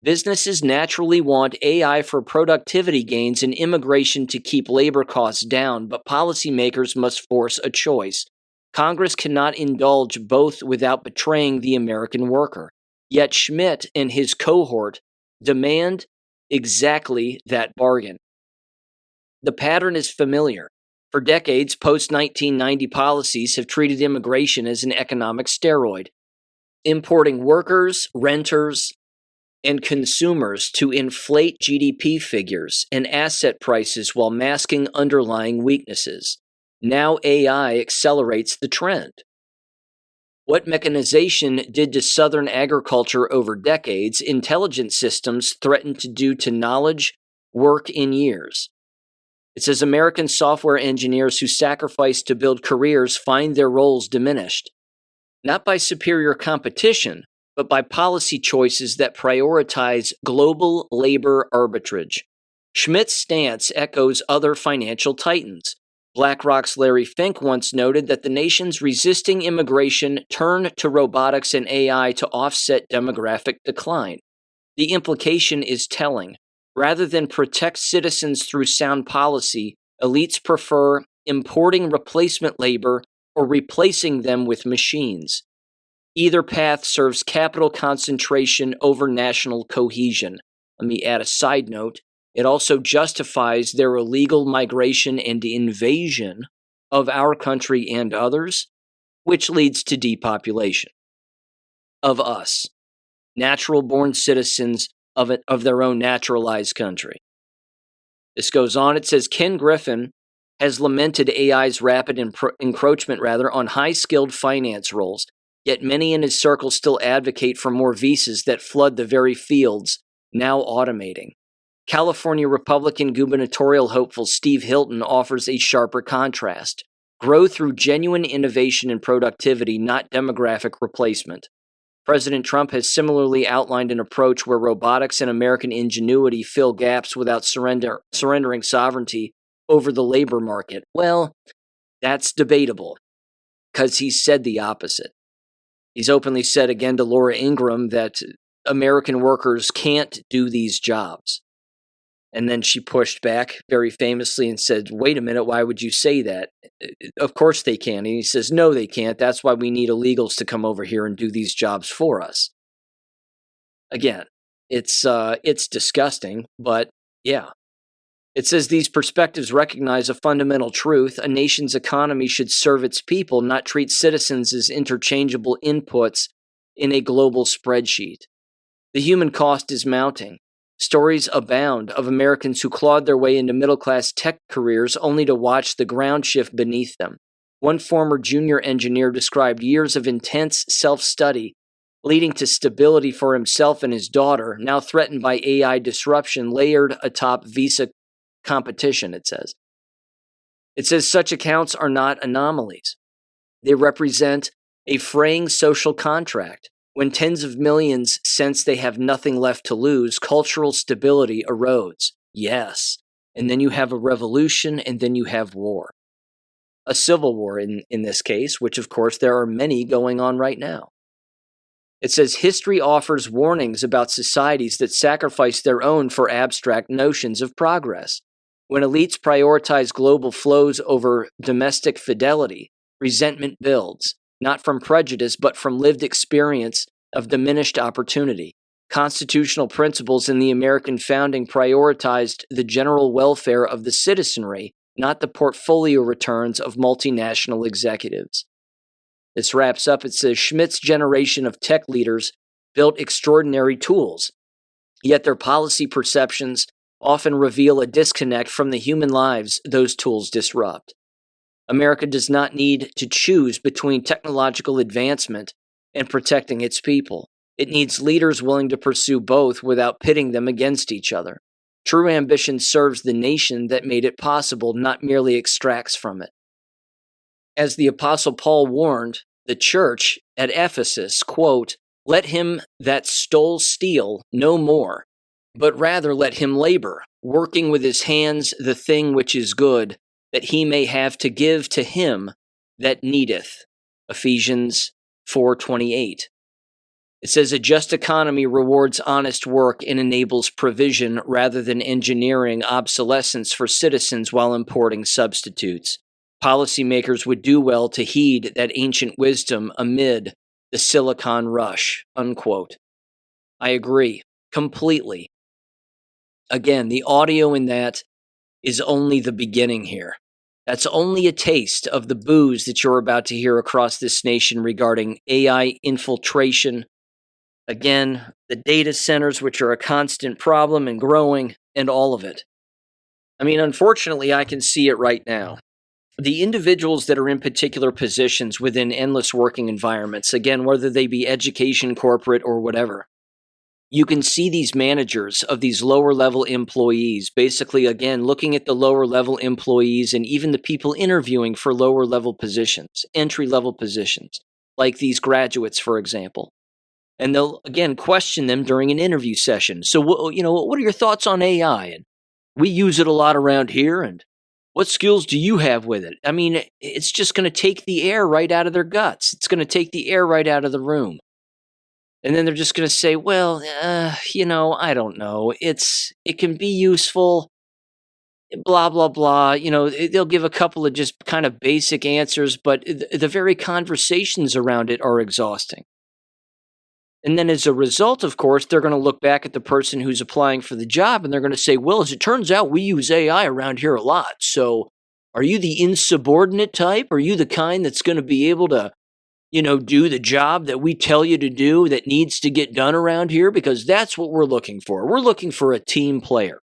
Businesses naturally want AI for productivity gains and immigration to keep labor costs down, but policymakers must force a choice. Congress cannot indulge both without betraying the American worker. Yet Schmidt and his cohort demand exactly that bargain. The pattern is familiar. For decades, post-1990 policies have treated immigration as an economic steroid, importing workers, renters, and consumers to inflate GDP figures and asset prices while masking underlying weaknesses. Now AI accelerates the trend. What mechanization did to Southern agriculture over decades, intelligence systems threaten to do to knowledge work in years. It says American software engineers who sacrifice to build careers find their roles diminished, not by superior competition, but by policy choices that prioritize global labor arbitrage. Schmidt's stance echoes other financial titans. BlackRock's Larry Fink once noted that the nations resisting immigration turn to robotics and AI to offset demographic decline. The implication is telling. Rather than protect citizens through sound policy, elites prefer importing replacement labor or replacing them with machines. Either path serves capital concentration over national cohesion. Let me add a side note. It also justifies their illegal migration and invasion of our country and others, which leads to depopulation of us, natural-born citizens of their own naturalized country. This goes on. It says Ken Griffin has lamented AI's rapid encroachment on high-skilled finance roles, yet many in his circle still advocate for more visas that flood the very fields now automating. California Republican gubernatorial hopeful Steve Hilton offers a sharper contrast. Grow through genuine innovation and productivity, not demographic replacement. President Trump has similarly outlined an approach where robotics and American ingenuity fill gaps without surrendering sovereignty over the labor market. Well, that's debatable, because he's said the opposite. He's openly said again to Laura Ingraham that American workers can't do these jobs. And then she pushed back very famously and said, wait a minute, why would you say that? Of course they can. And he says, no, they can't. That's why we need illegals to come over here and do these jobs for us. Again, it's disgusting, but yeah. It says these perspectives recognize a fundamental truth. A nation's economy should serve its people, not treat citizens as interchangeable inputs in a global spreadsheet. The human cost is mounting. Stories abound of Americans who clawed their way into middle-class tech careers only to watch the ground shift beneath them. One former junior engineer described years of intense self-study, leading to stability for himself and his daughter, now threatened by AI disruption layered atop visa competition, it says. It says such accounts are not anomalies. They represent a fraying social contract. When tens of millions sense they have nothing left to lose, cultural stability erodes. Yes. And then you have a revolution, and then you have war. A civil war in this case, which of course there are many going on right now. It says history offers warnings about societies that sacrifice their own for abstract notions of progress. When elites prioritize global flows over domestic fidelity, resentment builds. Not from prejudice, but from lived experience of diminished opportunity. Constitutional principles in the American founding prioritized the general welfare of the citizenry, not the portfolio returns of multinational executives. This wraps up. It says Schmidt's generation of tech leaders built extraordinary tools, yet their policy perceptions often reveal a disconnect from the human lives those tools disrupt. America does not need to choose between technological advancement and protecting its people. It needs leaders willing to pursue both without pitting them against each other. True ambition serves the nation that made it possible, not merely extracts from it. As the Apostle Paul warned the church at Ephesus, quote, "Let him that stole steal no more, but rather let him labor, working with his hands the thing which is good, that he may have to give to him that needeth." Ephesians 4:28. It says a just economy rewards honest work and enables provision rather than engineering obsolescence for citizens while importing substitutes. Policymakers would do well to heed that ancient wisdom amid the Silicon Rush, unquote. I agree completely. Again, the audio in that is only the beginning here. That's only a taste of the booze that you're about to hear across this nation regarding AI infiltration. Again, the data centers, which are a constant problem and growing, and all of it. I mean, unfortunately, I can see it right now. The individuals that are in particular positions within endless working environments, again, whether they be education, corporate, or whatever, you can see these managers of these lower level employees, basically, again, looking at the lower level employees and even the people interviewing for lower level positions, entry level positions, like these graduates, for example. And they'll, again, question them during an interview session. So, what are your thoughts on AI? And we use it a lot around here. And what skills do you have with it? I mean, it's just going to take the air right out of their guts. It's going to take the air right out of the room. And then they're just going to say, well, I don't know. It can be useful, blah, blah, blah. They'll give a couple of just kind of basic answers, but the very conversations around it are exhausting. And then as a result, of course, they're going to look back at the person who's applying for the job and they're going to say, well, as it turns out, we use AI around here a lot. So are you the insubordinate type? Are you the kind that's going to be able to, do the job that we tell you to do that needs to get done around here? Because that's what we're looking for. We're looking for a team player.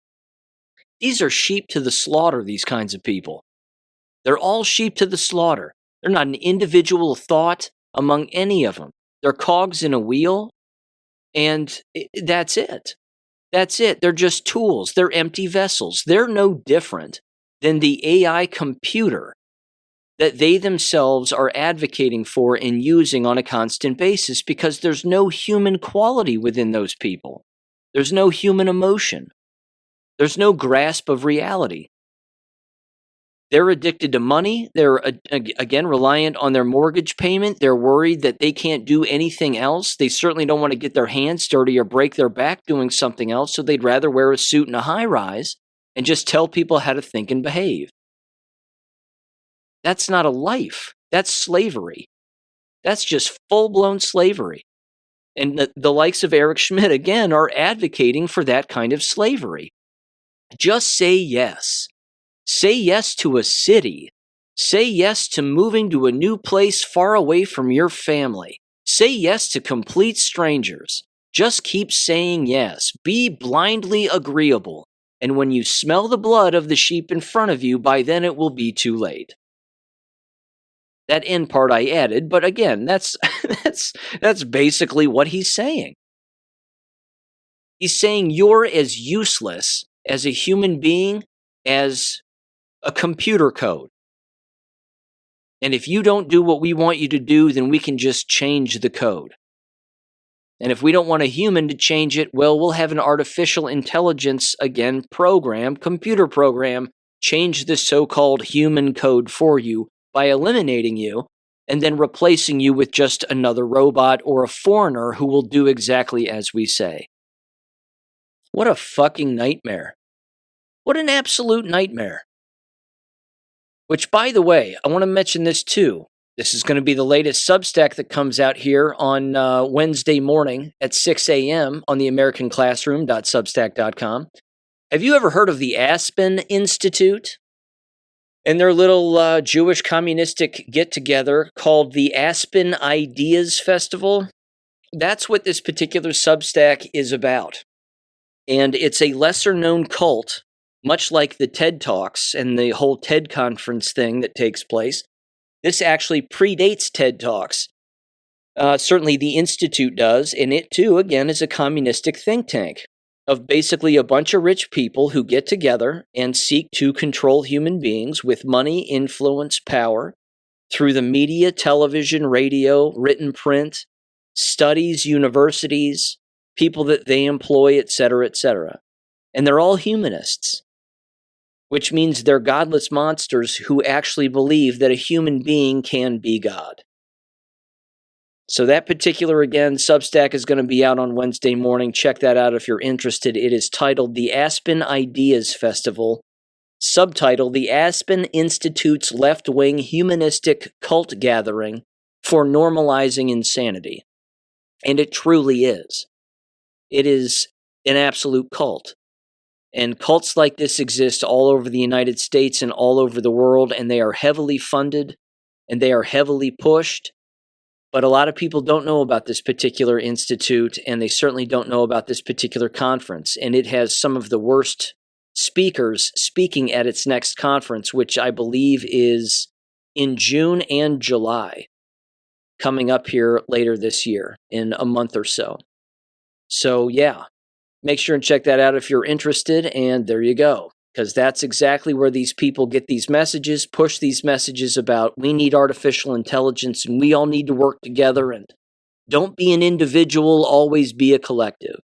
These are sheep to the slaughter, these kinds of people. They're all sheep to the slaughter. They're not an individual thought among any of them. They're cogs in a wheel, and that's it. That's it. They're just tools. They're empty vessels. They're no different than the AI computer that they themselves are advocating for and using on a constant basis because there's no human quality within those people. There's no human emotion. There's no grasp of reality. They're addicted to money. They're, again, reliant on their mortgage payment. They're worried that they can't do anything else. They certainly don't want to get their hands dirty or break their back doing something else, so they'd rather wear a suit and a high-rise and just tell people how to think and behave. That's not a life. That's slavery. That's just full-blown slavery. And the likes of Eric Schmidt, again, are advocating for that kind of slavery. Just say yes. Say yes to a city. Say yes to moving to a new place far away from your family. Say yes to complete strangers. Just keep saying yes. Be blindly agreeable. And when you smell the blood of the sheep in front of you, by then it will be too late. That end part I added, but again, that's basically what he's saying. He's saying you're as useless as a human being as a computer code. And if you don't do what we want you to do, then we can just change the code. And if we don't want a human to change it, well, we'll have an artificial intelligence, again, computer program, change the so-called human code for you by eliminating you and then replacing you with just another robot or a foreigner who will do exactly as we say. What a fucking nightmare. What an absolute nightmare. Which, by the way, I want to mention this too. This is going to be the latest Substack that comes out here on Wednesday morning at 6 a.m. on the AmericanClassroom.substack.com. Have you ever heard of the Aspen Institute and their little Jewish communistic get-together called the Aspen Ideas Festival? That's what this particular Substack is about. And it's a lesser-known cult, much like the TED Talks and the whole TED conference thing that takes place. This actually predates TED Talks. Certainly the Institute does, and it too, again, is a communistic think tank of basically a bunch of rich people who get together and seek to control human beings with money, influence, power through the media, television, radio, written print, studies, universities, people that they employ, etc., etc. And they're all humanists, which means they're godless monsters who actually believe that a human being can be God. So that particular, again, Substack is going to be out on Wednesday morning. Check that out if you're interested. It is titled The Aspen Ideas Festival. Subtitle, The Aspen Institute's Left-Wing Humanistic Cult Gathering for Normalizing Insanity. And it truly is. It is an absolute cult. And cults like this exist all over the United States and all over the world, and they are heavily funded and they are heavily pushed. But a lot of people don't know about this particular institute, and they certainly don't know about this particular conference. And it has some of the worst speakers speaking at its next conference, which I believe is in June and July, coming up here later this year in a month or so. So, yeah. Make sure and check that out if you're interested, and there you go. Because that's exactly where these people get these messages, push these messages about we need artificial intelligence and we all need to work together, and don't be an individual, always be a collective.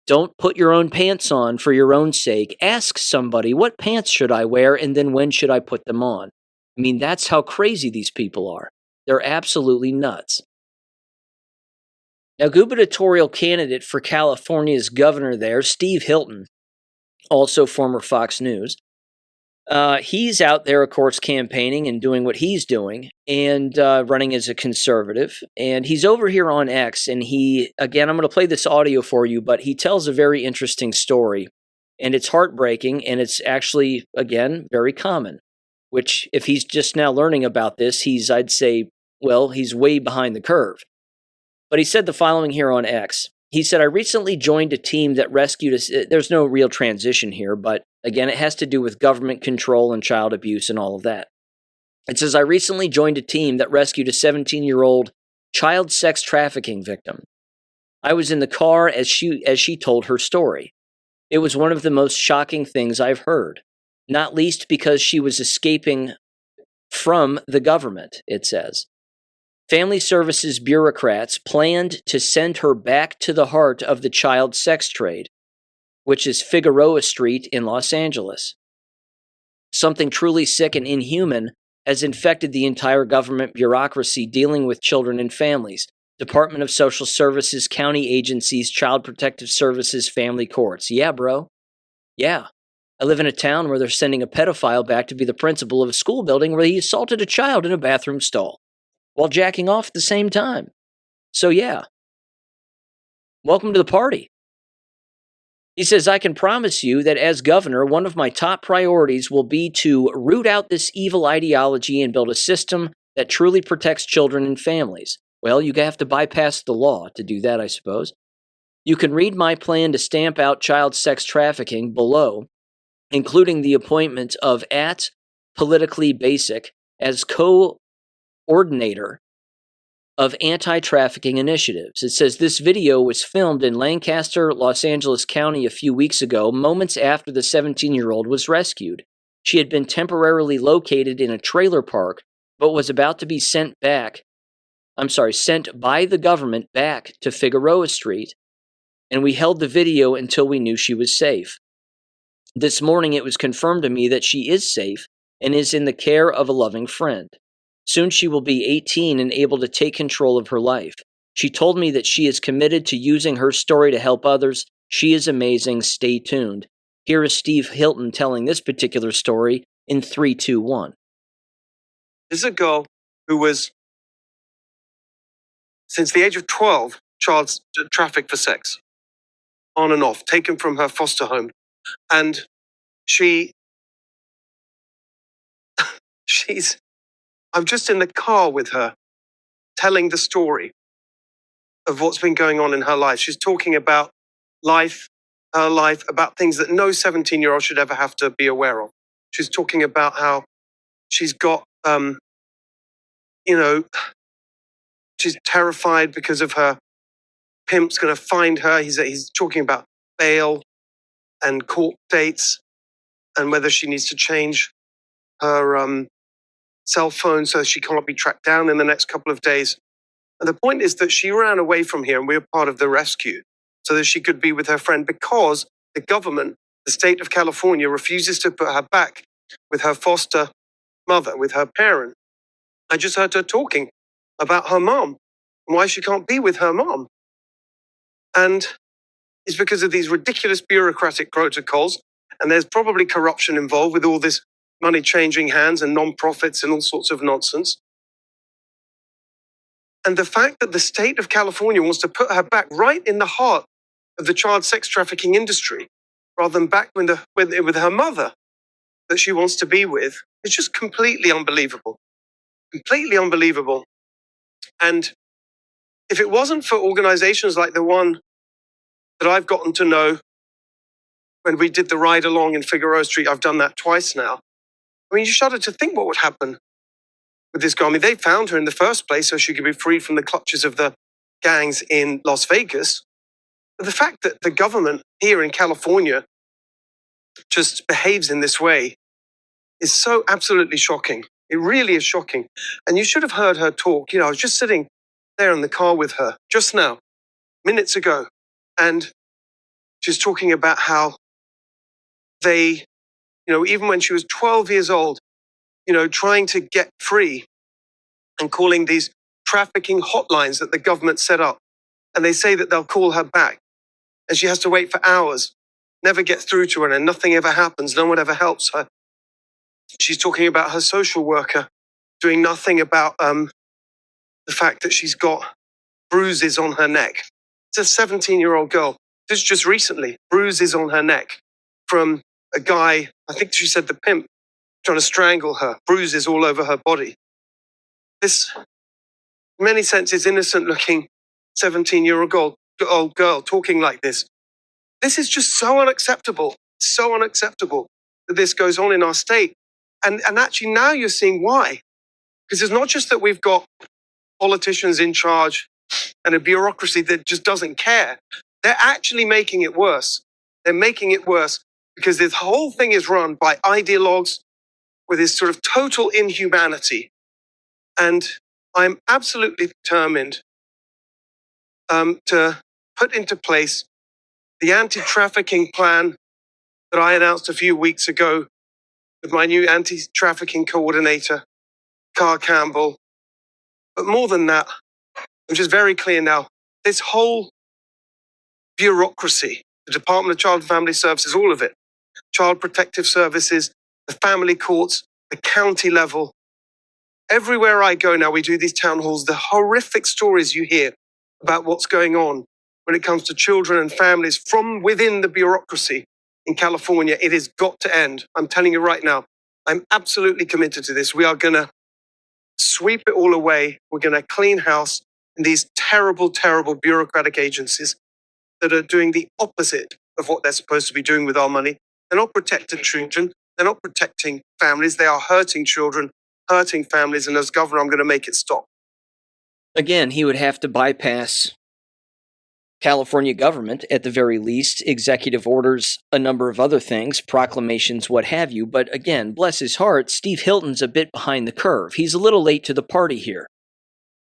Don't put your own pants on for your own sake. Ask somebody, what pants should I wear, and then when should I put them on? I mean, that's how crazy these people are. They're absolutely nuts. Now, gubernatorial candidate for California's governor there, Steve Hilton, also former Fox News, he's out there, of course, campaigning and doing what he's doing and running as a conservative. And he's over here on X, and he, again, I'm going to play this audio for you, but he tells a very interesting story. And it's heartbreaking, and it's actually, again, very common, which if he's just now learning about this, I'd say, well, he's way behind the curve. But he said the following here on X. He said, I recently joined a team that rescued us. There's no real transition here, but again, it has to do with government control and child abuse and all of that. It says, I recently joined a team that rescued a 17-year-old child sex trafficking victim. I was in the car as she told her story. It was one of the most shocking things I've heard, not least because she was escaping from the government, it says. Family Services bureaucrats planned to send her back to the heart of the child sex trade, which is Figueroa Street in Los Angeles. Something truly sick and inhuman has infected the entire government bureaucracy dealing with children and families, Department of Social Services, county agencies, Child Protective Services, family courts. Yeah, bro. Yeah. I live in a town where they're sending a pedophile back to be the principal of a school building where he assaulted a child in a bathroom stall while jacking off at the same time. So yeah, welcome to the party. He says, I can promise you that as governor, one of my top priorities will be to root out this evil ideology and build a system that truly protects children and families. Well, you have to bypass the law to do that, I suppose. You can read my plan to stamp out child sex trafficking below, including the appointment of @Politically Basic as co-ordinator of anti-trafficking initiatives. It says this video was filmed in Lancaster, Los Angeles County a few weeks ago, moments after the 17-year-old was rescued. She had been temporarily located in a trailer park, but was about to be sent by the government back to Figueroa Street, and we held the video until we knew she was safe. This morning it was confirmed to me that she is safe and is in the care of a loving friend. Soon she will be 18 and able to take control of her life. She told me that she is committed to using her story to help others. She is amazing. Stay tuned. Here is Steve Hilton telling this particular story in 3, 2, 1. This is a go. who was, since the age of 12, child trafficked for sex, on and off, taken from her foster home. And I'm just in the car with her, telling the story of what's been going on in her life. She's talking about her life, about things that no 17-year-old should ever have to be aware of. She's talking about how she's got, she's terrified because of her pimp's going to find her. He's talking about bail and court dates and whether she needs to change her cell phone so she cannot be tracked down in the next couple of days. And the point is that she ran away from here, and we were part of the rescue, so that she could be with her friend, because the government, the state of California, refuses to put her back with her foster mother, with her parent. I just heard her talking about her mom and why she can't be with her mom. And it's because of these ridiculous bureaucratic protocols, and there's probably corruption involved with all this money changing hands and non-profits and all sorts of nonsense. And the fact that the state of California wants to put her back right in the heart of the child sex trafficking industry, rather than back with her mother that she wants to be with, is just completely unbelievable. Completely unbelievable. And if it wasn't for organizations like the one that I've gotten to know when we did the ride along in Figueroa Street, I've done that twice now. I mean, you shudder to think what would happen with this girl. I mean, they found her in the first place so she could be freed from the clutches of the gangs in Las Vegas. But the fact that the government here in California just behaves in this way is so absolutely shocking. It really is shocking. And you should have heard her talk. I was just sitting there in the car with her just now, minutes ago. And she's talking about how they, even when she was 12 years old, trying to get free and calling these trafficking hotlines that the government set up. And they say that they'll call her back. And she has to wait for hours, never get through to her, and nothing ever happens. No one ever helps her. She's talking about her social worker doing nothing about the fact that she's got bruises on her neck. It's a 17-year-old girl. This is just recently, bruises on her neck from a guy, I think she said the pimp, trying to strangle her, bruises all over her body. This, in many senses, innocent-looking 17-year-old girl talking like this. This is just so unacceptable that this goes on in our state. And actually now you're seeing why. Because it's not just that we've got politicians in charge and a bureaucracy that just doesn't care. They're actually making it worse. They're making it worse because this whole thing is run by ideologues with this sort of total inhumanity. And I'm absolutely determined to put into place the anti-trafficking plan that I announced a few weeks ago with my new anti-trafficking coordinator, Carl Campbell. But more than that, which is very clear now, this whole bureaucracy, the Department of Child and Family Services, all of it, Child Protective Services, the family courts, the county level, everywhere I go now, we do these town halls, the horrific stories you hear about what's going on when it comes to children and families from within the bureaucracy in California. It has got to end. I'm telling you right now, I'm absolutely committed to this. We are going to sweep it all away. We're going to clean house in these terrible, terrible bureaucratic agencies that are doing the opposite of what they're supposed to be doing with our money. They're not protecting children. They're not protecting families. They are hurting children, hurting families. And as governor, I'm going to make it stop. Again, he would have to bypass California government, at the very least, executive orders, a number of other things, proclamations, what have you. But again, bless his heart, Steve Hilton's a bit behind the curve. He's a little late to the party here.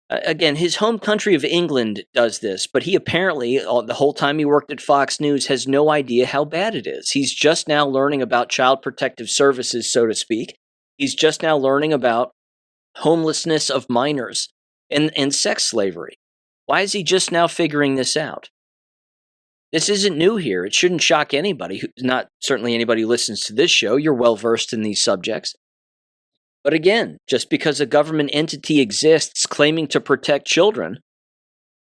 Again, his home country of England does this, but he apparently, the whole time he worked at Fox News, has no idea how bad it is. He's just now learning about child protective services, so to speak. He's just now learning about homelessness of minors and sex slavery. Why is he just now figuring this out? This isn't new here. It shouldn't shock anybody, not certainly anybody who listens to this show. You're well versed in these subjects. But again, just because a government entity exists claiming to protect children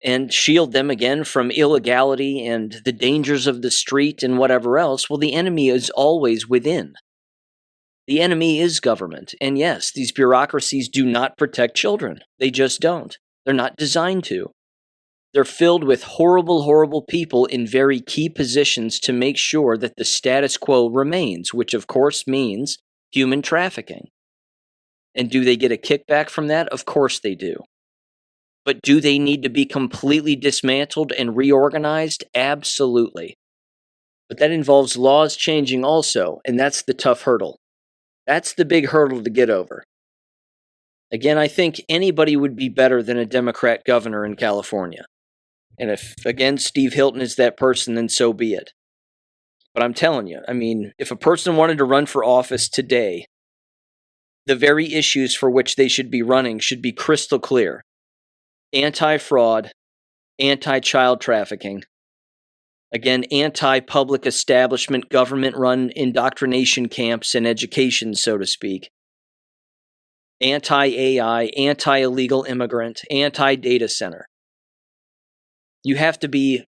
and shield them again from illegality and the dangers of the street and whatever else, well, the enemy is always within. The enemy is government. And yes, these bureaucracies do not protect children. They just don't. They're not designed to. They're filled with horrible, horrible people in very key positions to make sure that the status quo remains, which of course means human trafficking. And do they get a kickback from that? Of course they do. But do they need to be completely dismantled and reorganized? Absolutely. But that involves laws changing also, and that's the tough hurdle. That's the big hurdle to get over. Again, I think anybody would be better than a Democrat governor in California. And if, again, Steve Hilton is that person, then so be it. But I'm telling you, I mean, if a person wanted to run for office today, the very issues for which they should be running should be crystal clear. Anti-fraud, anti-child trafficking, again, anti-public establishment, government-run indoctrination camps and education, so to speak, anti-AI, anti-illegal immigrant, anti-data center. You have to be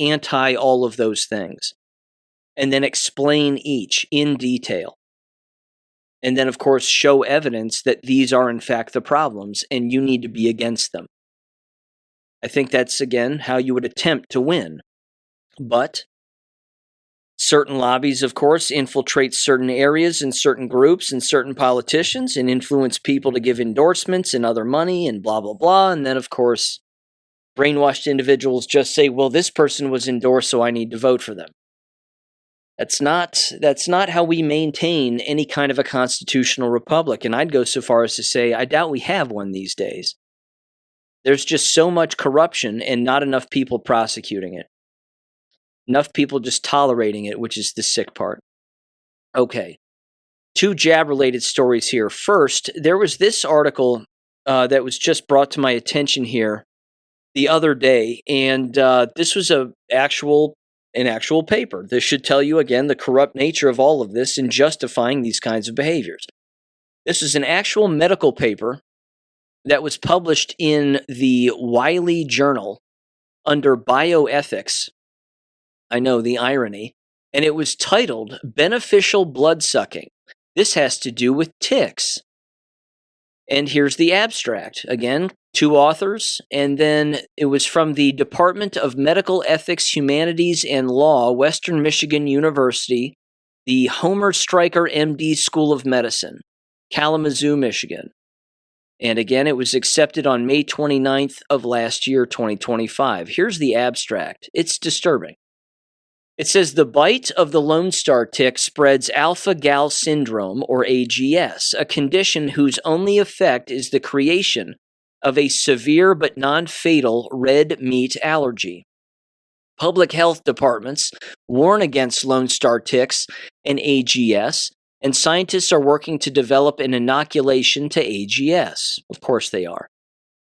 anti all of those things, and then explain each in detail. And then, of course, show evidence that these are, in fact, the problems, and you need to be against them. I think that's, again, how you would attempt to win. But certain lobbies, of course, infiltrate certain areas and certain groups and certain politicians and influence people to give endorsements and other money and blah, blah, blah. And then, of course, brainwashed individuals just say, well, this person was endorsed, so I need to vote for them. That's not how we maintain any kind of a constitutional republic. And I'd go so far as to say, I doubt we have one these days. There's just so much corruption and not enough people prosecuting it. Enough people just tolerating it, which is the sick part. Okay, 2 jab-related stories here. First, there was this article that was just brought to my attention here the other day, and this was an actual paper. This should tell you, again, the corrupt nature of all of this in justifying these kinds of behaviors. This is an actual medical paper that was published in the Wiley Journal under bioethics. I know, the irony. And it was titled Beneficial Blood Sucking. This has to do with ticks. And here's the abstract. Again, 2 authors, and then it was from the Department of Medical Ethics, Humanities, and Law, Western Michigan University, the Homer Stryker MD School of Medicine, Kalamazoo, Michigan. And again, it was accepted on May 29th of last year, 2025. Here's the abstract. It's disturbing. It says the bite of the Lone Star tick spreads alpha-gal syndrome, or AGS, a condition whose only effect is the creation of a severe but non-fatal red meat allergy. Public health departments warn against Lone Star ticks and AGS, and scientists are working to develop an inoculation to AGS. Of course they are.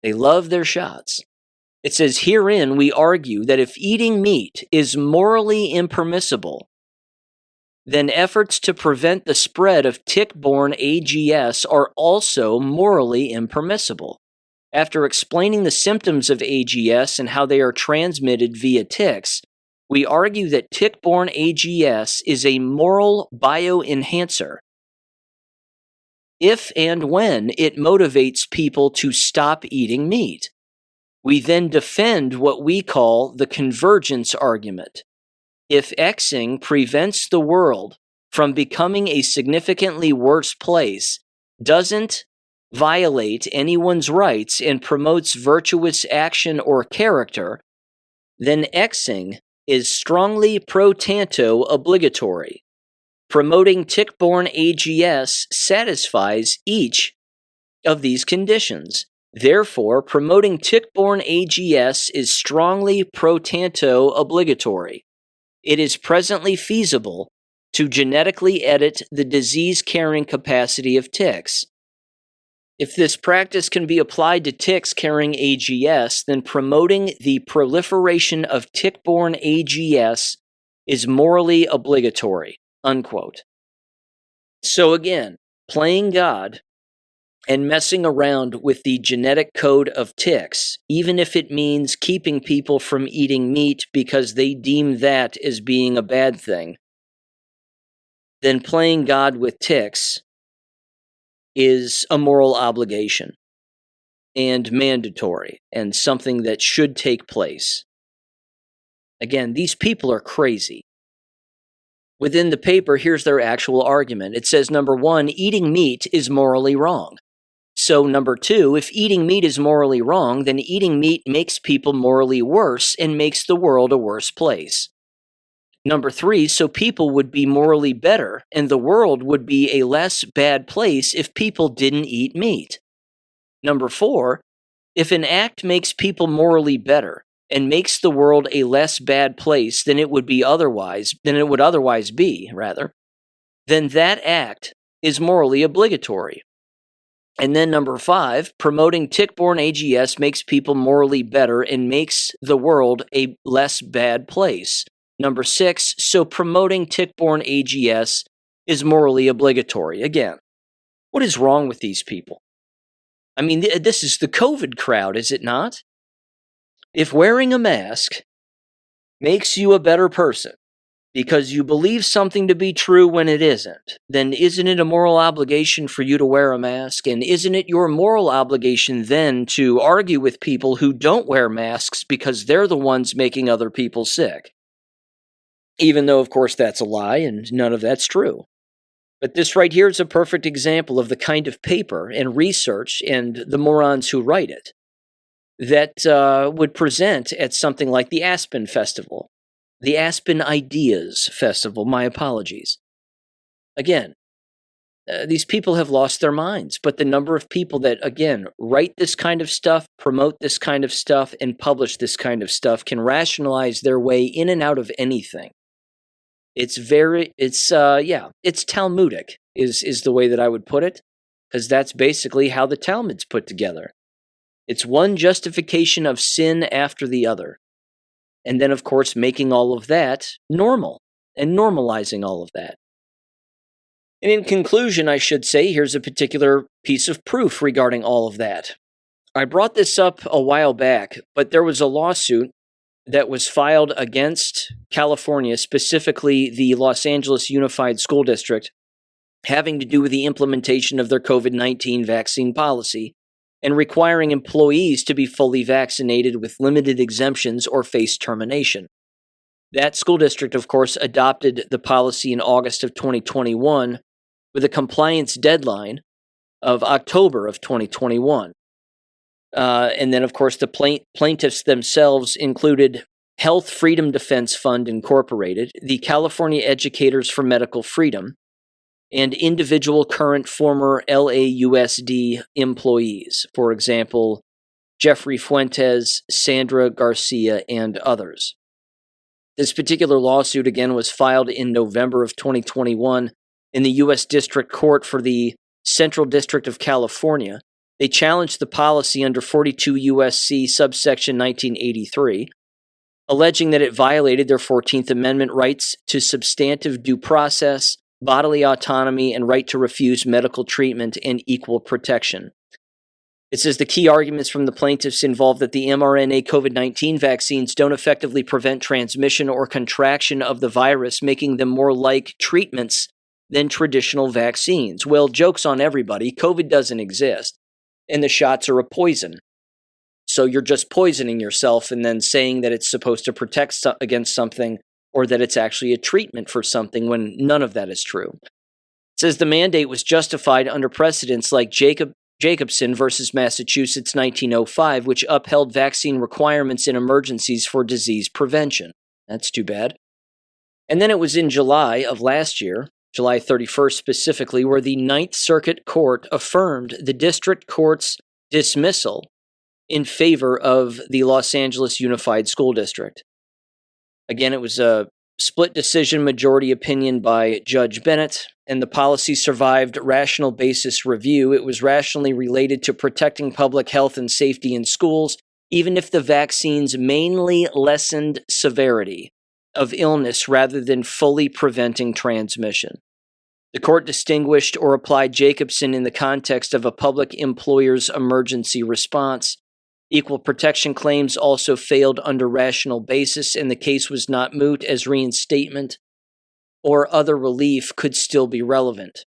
They love their shots. It says, herein we argue that if eating meat is morally impermissible, then efforts to prevent the spread of tick-borne AGS are also morally impermissible. After explaining the symptoms of AGS and how they are transmitted via ticks, we argue that tick-borne AGS is a moral bioenhancer if and when it motivates people to stop eating meat. We then defend what we call the convergence argument. If Xing prevents the world from becoming a significantly worse place, doesn't violate anyone's rights, and promotes virtuous action or character, then Xing is strongly pro tanto obligatory. Promoting tick-borne AGS satisfies each of these conditions. Therefore, promoting tick-borne AGS is strongly pro tanto obligatory. It is presently feasible to genetically edit the disease-carrying capacity of ticks. If this practice can be applied to ticks carrying AGS, then promoting the proliferation of tick-borne AGS is morally obligatory, unquote. So again, playing God and messing around with the genetic code of ticks, even if it means keeping people from eating meat because they deem that as being a bad thing, then playing God with ticks is a moral obligation and mandatory and something that should take place. Again, these people are crazy. Within the paper, here's their actual argument. It says, number one, eating meat is morally wrong. So, number two, if eating meat is morally wrong, then eating meat makes people morally worse and makes the world a worse place. Number three, so people would be morally better and the world would be a less bad place if people didn't eat meat. Number four, if an act makes people morally better and makes the world a less bad place than it would otherwise be, then that act is morally obligatory. And then number five, promoting tick-borne AGS makes people morally better and makes the world a less bad place. Number six, so promoting tick-borne AGS is morally obligatory. Again, what is wrong with these people? I mean, this is the COVID crowd, is it not? If wearing a mask makes you a better person because you believe something to be true when it isn't, then isn't it a moral obligation for you to wear a mask? And isn't it your moral obligation then to argue with people who don't wear masks because they're the ones making other people sick? Even though, of course, that's a lie and none of that's true. But this right here is a perfect example of the kind of paper and research and the morons who write it that would present at something like the Aspen Festival. The Aspen Ideas Festival, my apologies. Again, these people have lost their minds, but the number of people that, again, write this kind of stuff, promote this kind of stuff, and publish this kind of stuff can rationalize their way in and out of anything. It's Talmudic is the way that I would put it, because that's basically how the Talmud's put together. It's one justification of sin after the other. And then, of course, making all of that normal and normalizing all of that. And in conclusion, I should say, here's a particular piece of proof regarding all of that. I brought this up a while back, but there was a lawsuit that was filed against California, specifically the Los Angeles Unified School District, having to do with the implementation of their COVID-19 vaccine policy and requiring employees to be fully vaccinated with limited exemptions or face termination. That school district, of course, adopted the policy in August of 2021 with a compliance deadline of October of 2021. And then, of course, the plaintiffs themselves included Health Freedom Defense Fund Incorporated, the California Educators for Medical Freedom, and individual current former LAUSD employees, for example, Jeffrey Fuentes, Sandra Garcia, and others. This particular lawsuit, again, was filed in November of 2021 in the U.S. District Court for the Central District of California. They challenged the policy under 42 U.S.C. subsection 1983, alleging that it violated their 14th Amendment rights to substantive due process, bodily autonomy, and right to refuse medical treatment and equal protection. It says the key arguments from the plaintiffs involve that the mRNA COVID-19 vaccines don't effectively prevent transmission or contraction of the virus, making them more like treatments than traditional vaccines. Well, joke's on everybody. COVID doesn't exist, and the shots are a poison. So you're just poisoning yourself and then saying that it's supposed to protect against something or that it's actually a treatment for something when none of that is true. It says the mandate was justified under precedents like Jacobson versus Massachusetts 1905, which upheld vaccine requirements in emergencies for disease prevention. That's too bad. And then it was in July of last year, July 31st specifically, where the Ninth Circuit Court affirmed the district court's dismissal in favor of the Los Angeles Unified School District. Again, it was a split decision majority opinion by Judge Bennett, and the policy survived rational basis review. It was rationally related to protecting public health and safety in schools, even if the vaccines mainly lessened severity of illness rather than fully preventing transmission. The court distinguished or applied Jacobson in the context of a public employer's emergency response. Equal protection claims also failed under rational basis, and the case was not moot as reinstatement or other relief could still be relevant.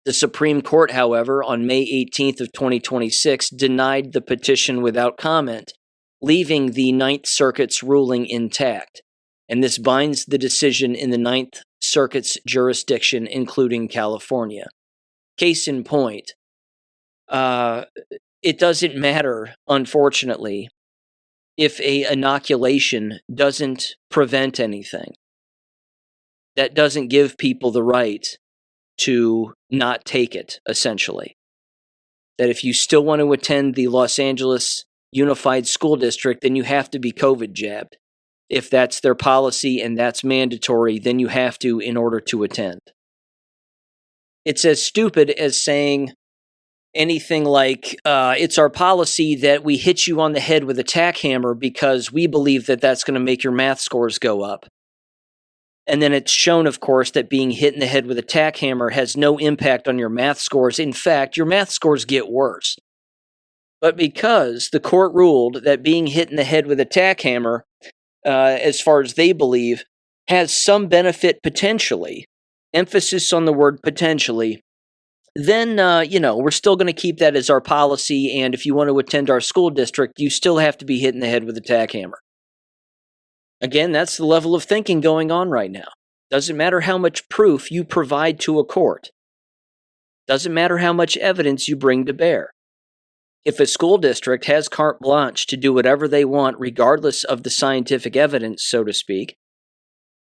The Supreme Court, however, on May 18th of 2026, denied the petition without comment, leaving the Ninth Circuit's ruling intact. And this binds the decision in the Ninth Circuit's jurisdiction, including California. Case in point, it doesn't matter, unfortunately, if a inoculation doesn't prevent anything. That doesn't give people the right to not take it, essentially. That if you still want to attend the Los Angeles Unified School District, then you have to be COVID jabbed. If that's their policy and that's mandatory, then you have to in order to attend. It's as stupid as saying anything like, it's our policy that we hit you on the head with a tack hammer because we believe that that's going to make your math scores go up. And then it's shown, of course, that being hit in the head with a tack hammer has no impact on your math scores. In fact, your math scores get worse. But because the court ruled that being hit in the head with a tack hammer, as far as they believe, has some benefit potentially, emphasis on the word potentially, then, we're still going to keep that as our policy, and if you want to attend our school district, you still have to be hit in the head with a tack hammer. Again, that's the level of thinking going on right now. Doesn't matter how much proof you provide to a court. Doesn't matter how much evidence you bring to bear. If a school district has carte blanche to do whatever they want, regardless of the scientific evidence, so to speak,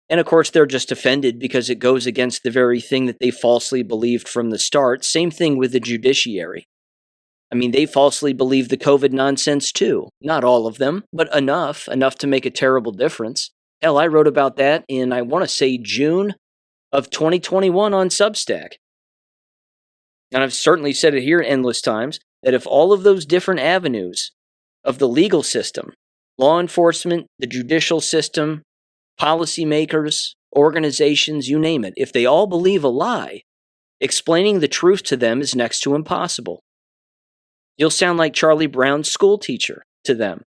and of course they're just offended because it goes against the very thing that they falsely believed from the start. Same thing with the judiciary. I mean, they falsely believe the COVID nonsense too. Not all of them, but enough to make a terrible difference. Hell, I wrote about that in, I want to say, June of 2021 on Substack. And I've certainly said it here endless times, that if all of those different avenues of the legal system, law enforcement, the judicial system, policymakers, organizations, you name it, if they all believe a lie, explaining the truth to them is next to impossible. You'll sound like Charlie Brown's school teacher to them.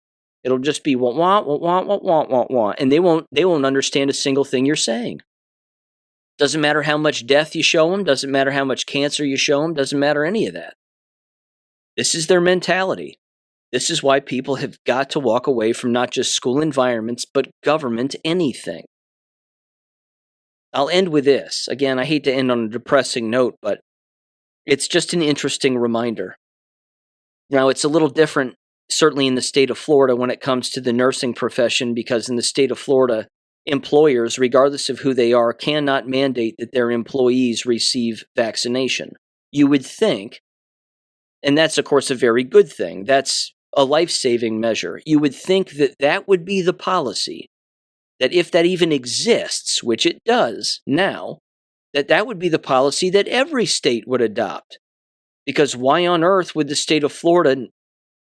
It'll just be wah wah wah wah wah wah wah wah, and they won't understand a single thing you're saying. Doesn't matter how much death you show them, doesn't matter how much cancer you show them, doesn't matter any of that. This is their mentality. This is why people have got to walk away from not just school environments, but government anything. I'll end with this. Again, I hate to end on a depressing note, but it's just an interesting reminder. Now, it's a little different, certainly in the state of Florida, when it comes to the nursing profession, because in the state of Florida, employers, regardless of who they are, cannot mandate that their employees receive vaccination. You would think, and that's, of course, a very good thing. That's a life-saving measure. You would think that that would be the policy, that if that even exists, which it does now, that would be the policy that every state would adopt. Because why on earth would the state of Florida,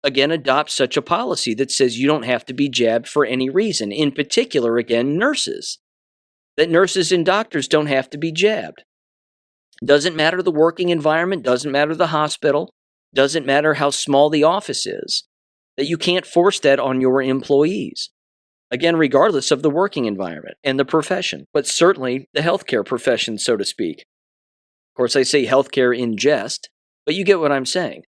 again, adopt such a policy that says you don't have to be jabbed for any reason? In particular, again, nurses. That nurses and doctors don't have to be jabbed. Doesn't matter the working environment, doesn't matter the hospital, doesn't matter how small the office is, that you can't force that on your employees. Again, regardless of the working environment and the profession, but certainly the healthcare profession, so to speak. Of course, I say healthcare in jest, but you get what I'm saying.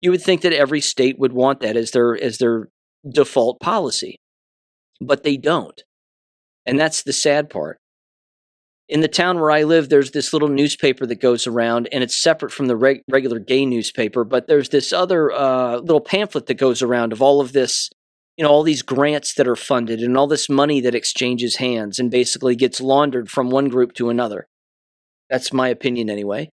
You would think that every state would want that as their default policy, but they don't. And that's the sad part. In the town where I live, there's this little newspaper that goes around, and it's separate from the regular gay newspaper, but there's this other little pamphlet that goes around of all of this, all these grants that are funded and all this money that exchanges hands and basically gets laundered from one group to another. That's my opinion anyway.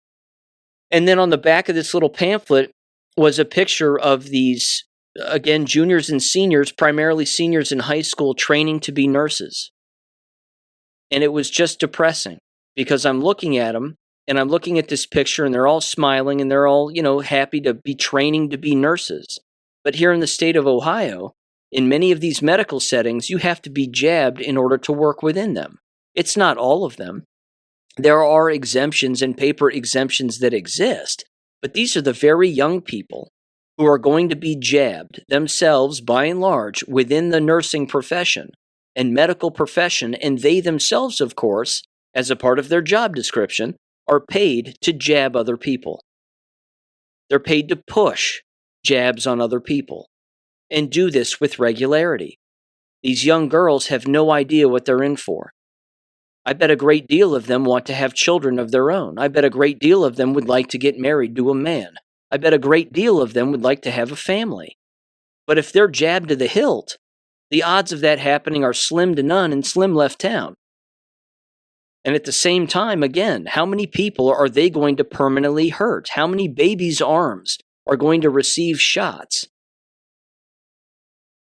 And then on the back of this little pamphlet was a picture of these, again, juniors and seniors, primarily seniors in high school, training to be nurses. And it was just depressing because I'm looking at them and I'm looking at this picture and they're all smiling and they're all, happy to be training to be nurses. But here in the state of Ohio, in many of these medical settings, you have to be jabbed in order to work within them. It's not all of them. There are exemptions and paper exemptions that exist, but these are the very young people who are going to be jabbed themselves, by and large, within the nursing profession and medical profession, and they themselves, of course, as a part of their job description, are paid to jab other people. They're paid to push jabs on other people and do this with regularity. These young girls have no idea what they're in for. I bet a great deal of them want to have children of their own. I bet a great deal of them would like to get married to a man. I bet a great deal of them would like to have a family. But if they're jabbed to the hilt, the odds of that happening are slim to none and slim left town. And at the same time, again, how many people are they going to permanently hurt? How many babies' arms are going to receive shots?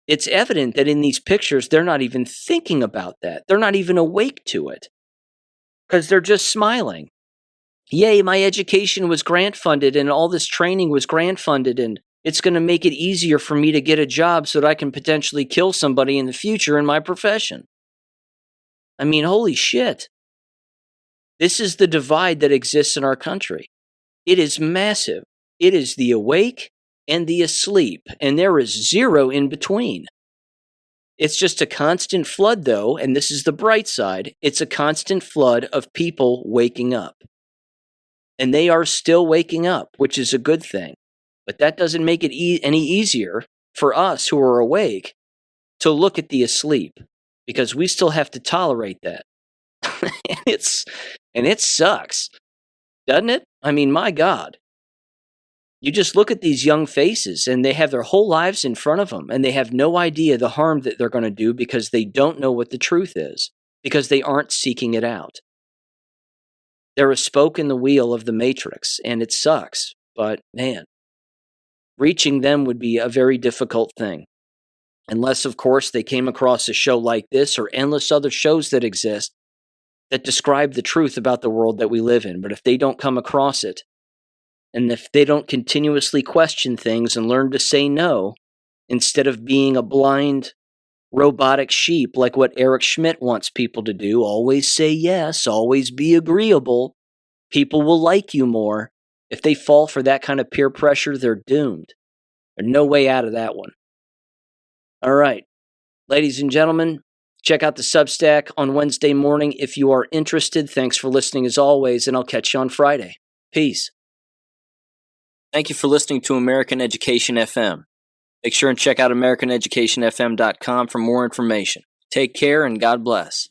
It's evident that in these pictures, they're not even thinking about that. They're not even awake to it because they're just smiling. Yay, my education was grant funded and all this training was grant funded, and it's going to make it easier for me to get a job so that I can potentially kill somebody in the future in my profession. I mean, holy shit. This is the divide that exists in our country. It is massive. It is the awake and the asleep, and there is zero in between. It's just a constant flood, though, and this is the bright side. It's a constant flood of people waking up. And they are still waking up, which is a good thing. But that doesn't make it any easier for us who are awake to look at the asleep, because we still have to tolerate that. and it sucks, doesn't it? I mean, my God. You just look at these young faces and they have their whole lives in front of them and they have no idea the harm that they're going to do because they don't know what the truth is, because they aren't seeking it out. They're a spoke in the wheel of the matrix, and it sucks, but man, reaching them would be a very difficult thing. Unless, of course, they came across a show like this or endless other shows that exist that describe the truth about the world that we live in. But if they don't come across it, and if they don't continuously question things and learn to say no, instead of being a blind, robotic sheep like what Eric Schmidt wants people to do, always say yes, always be agreeable, people will like you more. If they fall for that kind of peer pressure, they're doomed. There's no way out of that one. All right, ladies and gentlemen, check out the Substack on Wednesday morning if you are interested. Thanks for listening as always, and I'll catch you on Friday. Peace. Thank you for listening to American Education FM. Make sure and check out AmericanEducationFM.com for more information. Take care and God bless.